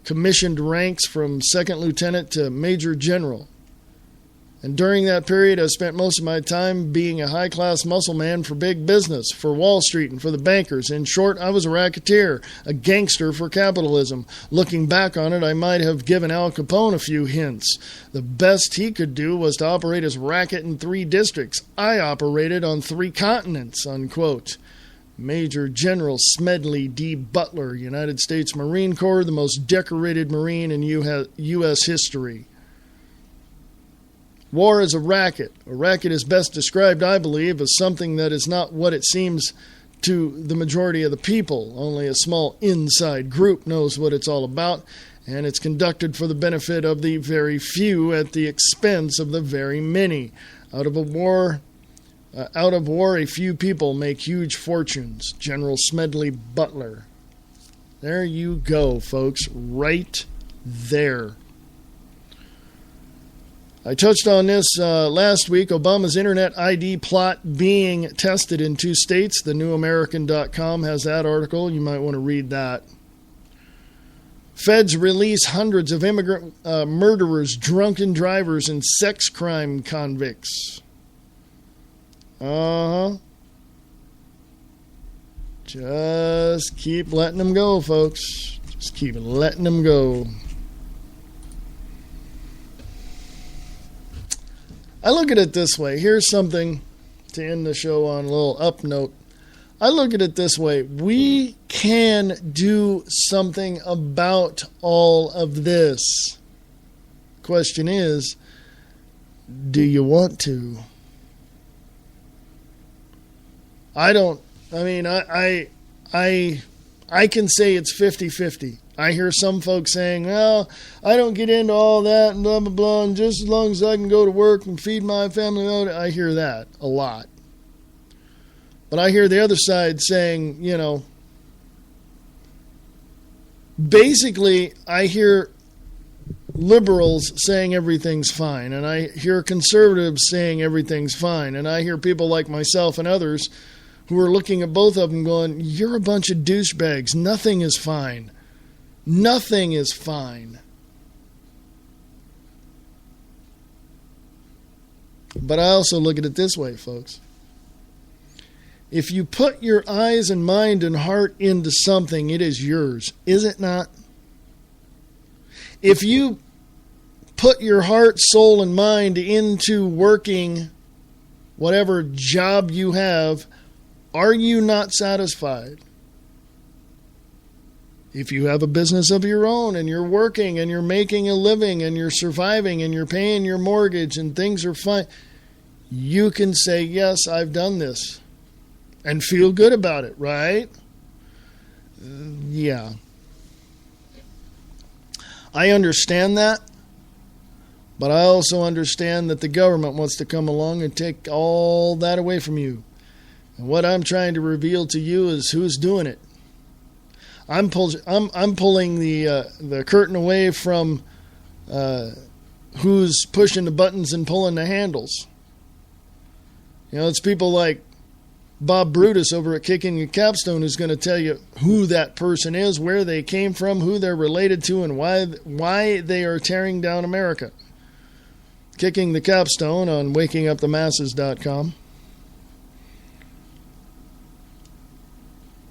commissioned ranks from second lieutenant to major general. And during that period, I spent most of my time being a high-class muscle man for big business, for Wall Street and for the bankers. In short, I was a racketeer, a gangster for capitalism. Looking back on it, I might have given Al Capone a few hints. The best he could do was to operate his racket in 3 districts. I operated on 3 continents, unquote. Major General Smedley D. Butler, United States Marine Corps, the most decorated Marine in U.S. history. War is a racket. A racket is best described, I believe, as something that is not what it seems to the majority of the people. Only a small inside group knows what it's all about, and it's conducted for the benefit of the very few at the expense of the very many. Out of war, a few people make huge fortunes. General Smedley Butler. There you go, folks. Right there. I touched on this last week. Obama's internet ID plot being tested in 2 states. TheNewAmerican.com has that article. You might want to read that. Feds release hundreds of immigrant murderers, drunken drivers, and sex crime convicts. Just keep letting them go, folks. Just keep letting them go. I look at it this way. Here's something to end the show on a little up note. I look at it this way. We can do something about all of this. Question is, do you want to? I can say it's 50-50. I hear some folks saying, well, I don't get into all that and blah, blah, blah, and just as long as I can go to work and feed my family. I hear that a lot. But I hear the other side saying, basically I hear liberals saying everything's fine, and I hear conservatives saying everything's fine, and I hear people like myself and others who are looking at both of them going, you're a bunch of douchebags. Nothing is fine. Nothing is fine. But I also look at it this way, folks. If you put your eyes and mind and heart into something, it is yours. Is it not? If you put your heart, soul, and mind into working whatever job you have, are you not satisfied? If you have a business of your own and you're working and you're making a living and you're surviving and you're paying your mortgage and things are fine, you can say, yes, I've done this and feel good about it, right? Yeah. I understand that, but I also understand that the government wants to come along and take all that away from you. And what I'm trying to reveal to you is who's doing it. I'm pulling the curtain away from who's pushing the buttons and pulling the handles. It's people like Bob Brutus over at Kicking the Capstone who's going to tell you who that person is, where they came from, who they're related to, and why they are tearing down America. Kicking the Capstone on wakingupthemasses.com.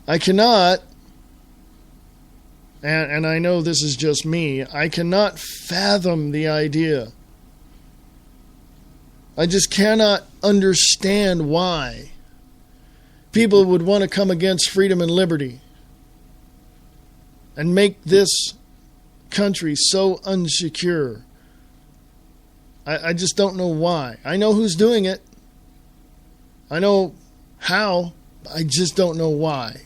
I cannot, and I know this is just me, I cannot fathom the idea. I just cannot understand why people would want to come against freedom and liberty and make this country so unsecure. I just don't know why. I know who's doing it. I know how. I just don't know why.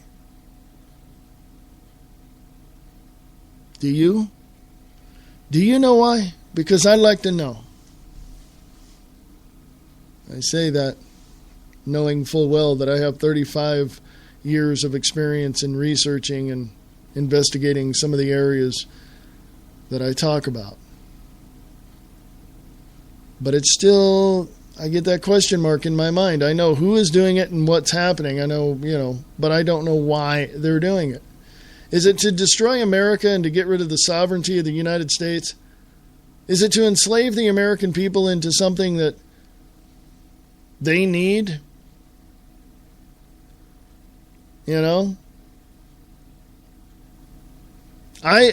Do you? Do you know why? Because I'd like to know. I say that knowing full well that I have 35 years of experience in researching and investigating some of the areas that I talk about. But it's still, I get that question mark in my mind. I know who is doing it and what's happening. I know, but I don't know why they're doing it. Is it to destroy America and to get rid of the sovereignty of the United States? Is it to enslave the American people into something that they need? I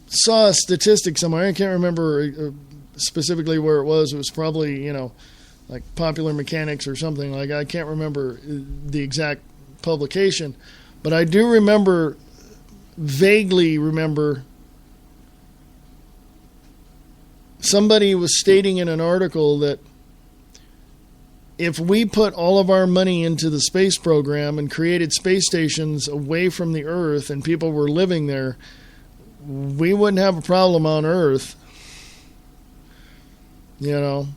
saw a statistic somewhere. I can't remember specifically where it was. It was probably, like Popular Mechanics or something. Like, I can't remember the exact publication, but I do vaguely remember somebody was stating in an article that if we put all of our money into the space program and created space stations away from the Earth and people were living there, we wouldn't have a problem on Earth. Well,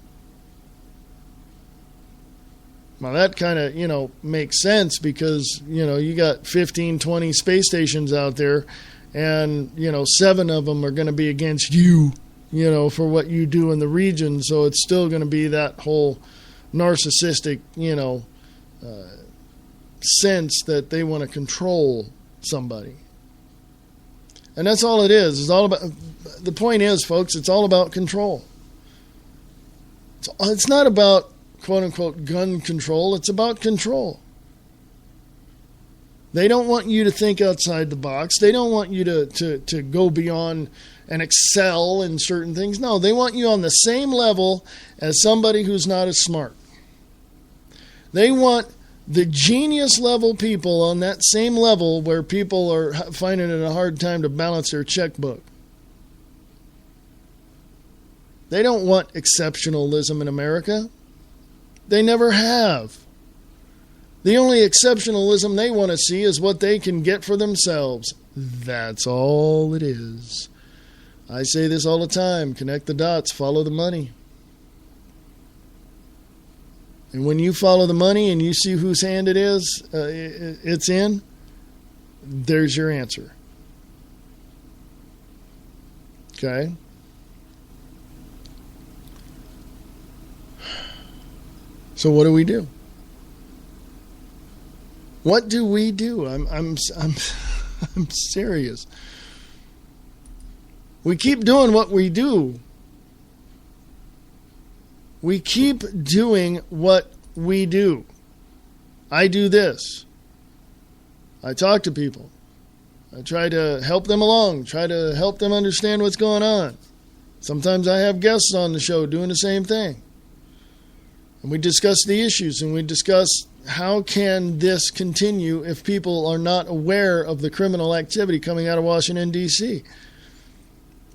that kind of, makes sense because, you got 15, 20 space stations out there and, 7 of them are going to be against you, for what you do in the region. So it's still going to be that whole narcissistic, sense that they want to control somebody. And that's all it is. It's all about, the point is, folks, it's all about control. It's not about, quote unquote, gun control. It's about control. They don't want you to think outside the box. They don't want you to go beyond and excel in certain things. No, they want you on the same level as somebody who's not as smart. They want the genius level people on that same level where people are finding it a hard time to balance their checkbook. They don't want exceptionalism in America. They never have. The only exceptionalism they want to see is what they can get for themselves. That's all it is. I say this all the time. Connect the dots. Follow the money. And when you follow the money and you see whose hand it is, it's in, there's your answer. Okay? So what do we do? What do we do? I'm serious. We keep doing what we do. We keep doing what we do. I do this. I talk to people. I try to help them along, try to help them understand what's going on. Sometimes I have guests on the show doing the same thing. And we discuss the issues and we discuss how can this continue if people are not aware of the criminal activity coming out of Washington, D.C.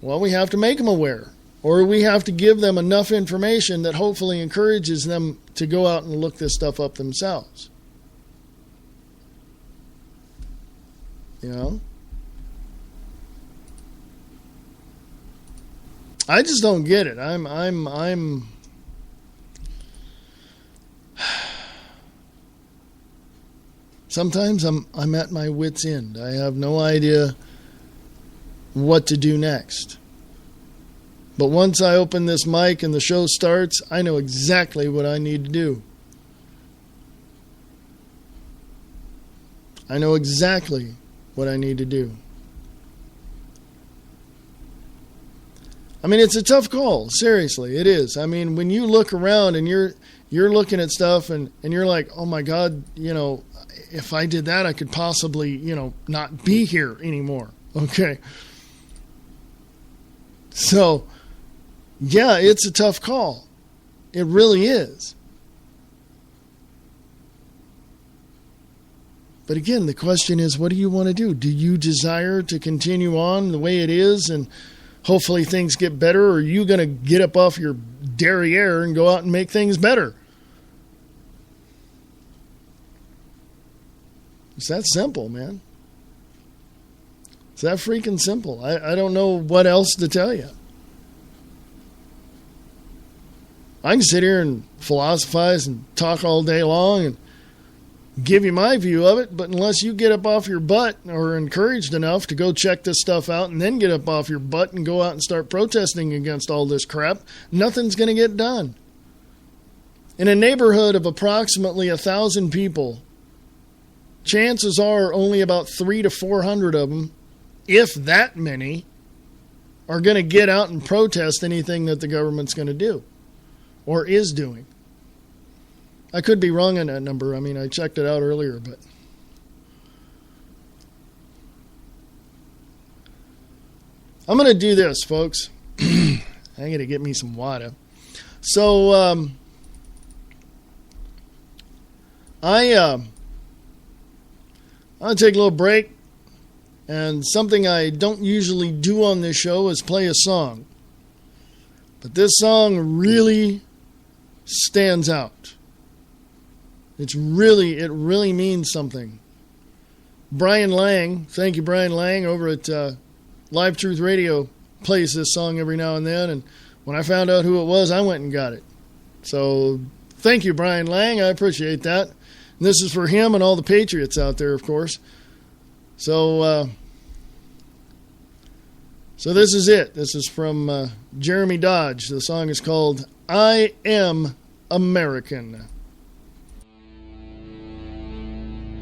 Well, we have to make them aware. Or we have to give them enough information that hopefully encourages them to go out and look this stuff up themselves. I just don't get it. I'm sometimes I'm at my wit's end. I have no idea what to do next. But once I open this mic and the show starts, I know exactly what I need to do. I know exactly what I need to do. I mean, it's a tough call. Seriously, it is. I mean, when you look around and you're looking at stuff and you're like, oh my God, if I did that, I could possibly, not be here anymore. Okay. So, yeah, it's a tough call. It really is. But again, the question is, what do you want to do? Do you desire to continue on the way it is and hopefully things get better, or are you going to get up off your derriere and go out and make things better? It's that simple, man. It's that freaking simple. I don't know what else to tell you. I can sit here and philosophize and talk all day long and give you my view of it, but unless you get up off your butt or are encouraged enough to go check this stuff out and then get up off your butt and go out and start protesting against all this crap, nothing's going to get done. In a neighborhood of approximately 1,000 people, chances are only about 300 to 400 of them, if that many, are going to get out and protest anything that the government's going to do or is doing. I could be wrong on that number. I mean, I checked it out earlier, but I'm going to do this, folks. I'm going to get me some water. So, I'll take a little break. And something I don't usually do on this show is play a song. But this song really stands out. It really means something. Brian Lang, thank you, Brian Lang, over at Live Truth Radio, plays this song every now and then. And when I found out who it was, I went and got it. So thank you, Brian Lang. I appreciate that. And this is for him and all the Patriots out there, of course. So this is it. This is from Jeremy Dodge. The song is called I Am American.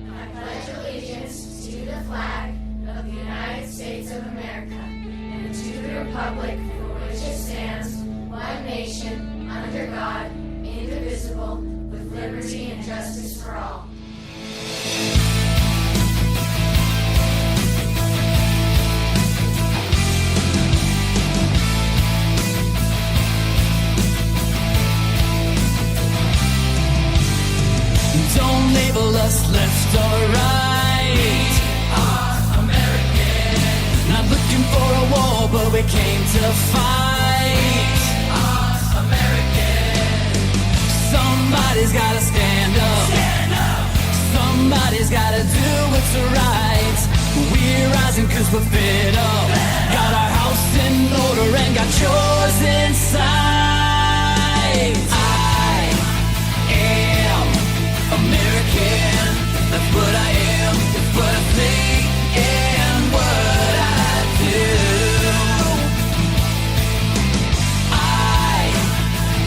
I pledge allegiance to the flag of the United States of America and to the republic for which it stands, one nation, under God, indivisible, with liberty and justice for all. Don't label us left or right. Our American. Not looking for a war, but we came to fight. Our American. Somebody's gotta stand up. Stand up. Somebody's gotta do what's right. We're rising 'cause we're fed up. Got our house in order and got yours in sight. I am American, that's what I am, it's what I think and what I do. I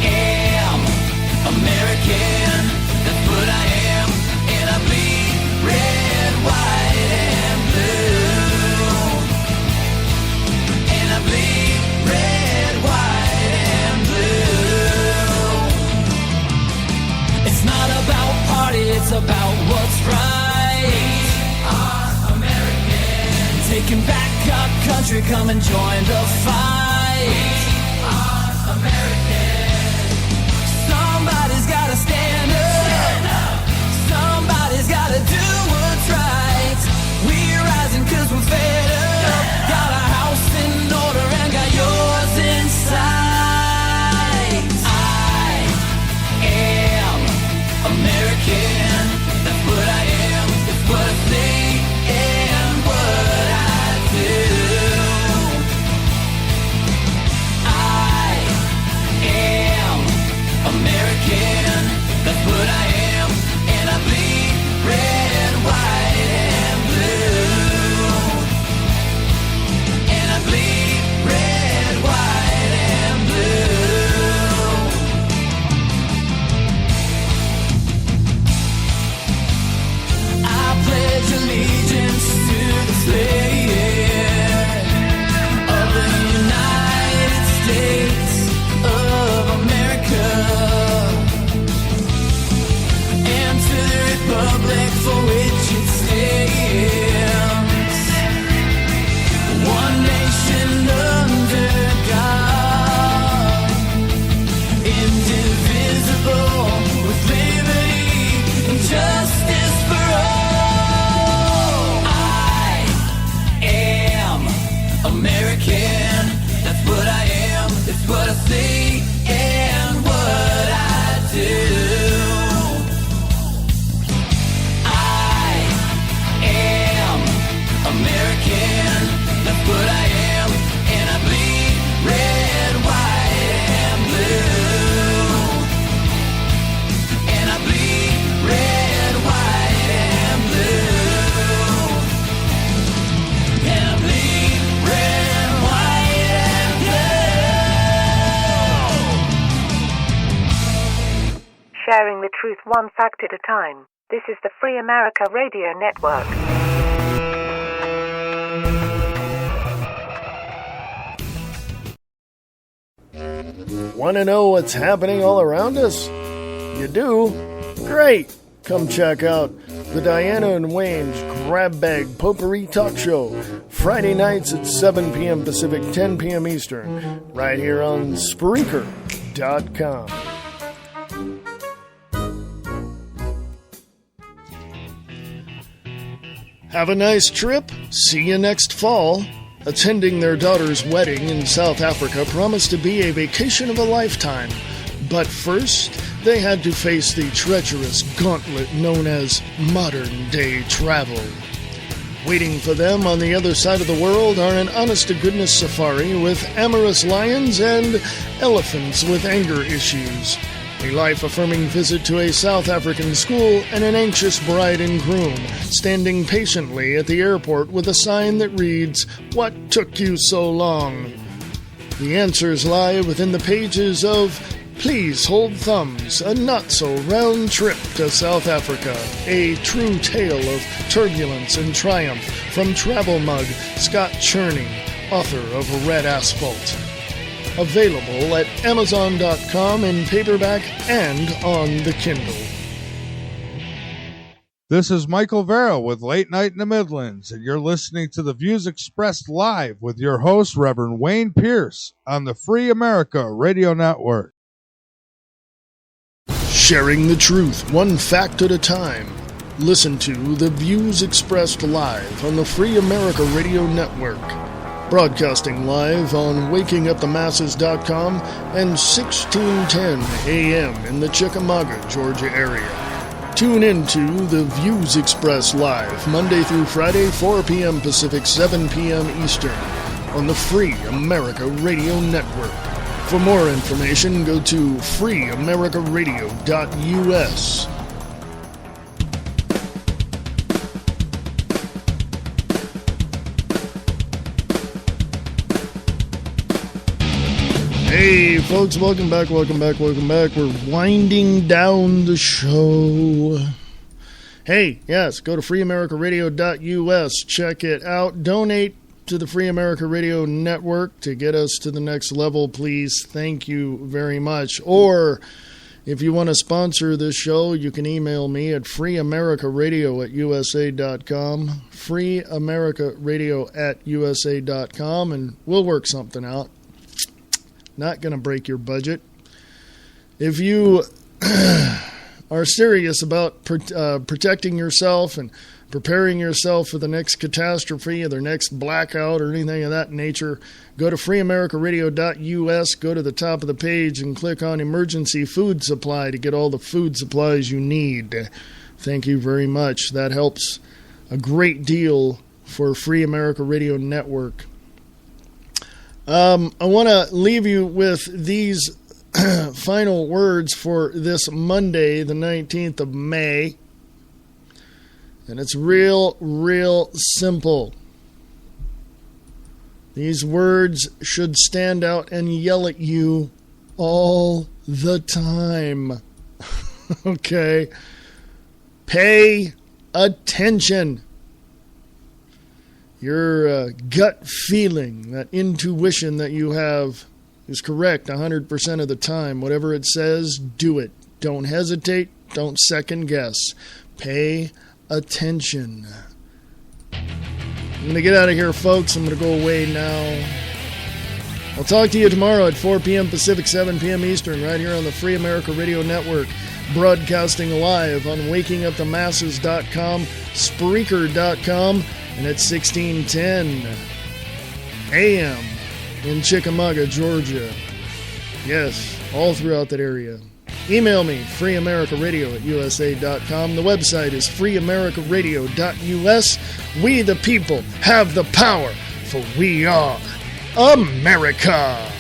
am American, that's what I am, and I bleed red, white, and blue. And I bleed red, white, and blue. It's not about it's about what's right. Our American. Taking back our country, come and join the fight. Our American. Somebody's gotta stand up. Stand up. Somebody's gotta do what's right. We're rising 'cause we're fed up. Got our house in order and got yours in sight. I am American, that's what I am, it's what I think and what I do. I am American, that's what I am, and I bleed red, white, and blue. And I bleed red, white, and blue. Pledge allegiance to the flag of the United States of America and to the republic for which it stands, one nation under God, indivisible, with liberty and justice for all. American, that's what I am, it's what I think and what I do. I am American, that's what I am, and I bleed red, white, and blue. And I bleed red, white, and blue. And I bleed red, white, and blue. Sharing the truth one fact at a time. This is the Free America Radio Network. Want to know what's happening all around us? You do? Great! Come check out the Diana and Wayne's Grab Bag Potpourri Talk Show, Friday nights at 7 p.m. Pacific, 10 p.m. Eastern, right here on Spreaker.com. Have a nice trip. See you next fall. Attending their daughter's wedding in South Africa promised to be a vacation of a lifetime. But first, they had to face the treacherous gauntlet known as modern-day travel. Waiting for them on the other side of the world are an honest-to-goodness safari with amorous lions and elephants with anger issues, a life-affirming visit to a South African school, and an anxious bride and groom standing patiently at the airport with a sign that reads, "What took you so long?" The answers lie within the pages of Please Hold Thumbs, a not-so-round trip to South Africa, a true tale of turbulence and triumph from travel mug Scott Cherney, author of Red Asphalt. Available at Amazon.com in paperback and on the Kindle. This is Michael Vera with Late Night in the Midlands, and you're listening to The Views Expressed live with your host, Reverend Wayne Pierce, on the Free America Radio Network. Sharing the truth, one fact at a time. Listen to The Views Expressed live on the Free America Radio Network. Broadcasting live on WakingUpTheMasses.com and 1610 AM in the Chickamauga, Georgia area. Tune into The Views Expressed live Monday through Friday, 4 p.m. Pacific, 7 p.m. Eastern on the Free America Radio Network. For more information, go to freeamericaradio.us. Hey, folks, welcome back. We're winding down the show. Hey, yes, go to freeamericaradio.us. Check it out. Donate to the Free America Radio Network to get us to the next level, please. Thank you very much. Or if you want to sponsor this show, you can email me at freeamericaradio@usa.com, freeamericaradio@usa.com, and we'll work something out. Not going to break your budget. If you are serious about protecting yourself and preparing yourself for the next catastrophe or the next blackout or anything of that nature, go to freeamericaradio.us, go to the top of the page and click on Emergency Food Supply to get all the food supplies you need. Thank you very much. That helps a great deal for Free America Radio Network. I want to leave you with these final words for this Monday, the 19th of May. And it's real simple. These words should stand out and yell at you all the time. Okay? Pay attention. Your gut feeling, that intuition that you have is correct 100% of the time. Whatever it says, do it. Don't hesitate. Don't second guess. Pay attention. I'm going to get out of here, folks. I'm going to go away now. I'll talk to you tomorrow at 4 p.m. Pacific, 7 p.m. Eastern, right here on the Free America Radio Network, broadcasting live on WakingUpTheMasses.com, Spreaker.com, and at 1610 AM in Chickamauga, Georgia. Yes, all throughout that area. Email me, freeamericaradio@usa.com. The website is freeamericaradio.us. We the people have the power, for we are America.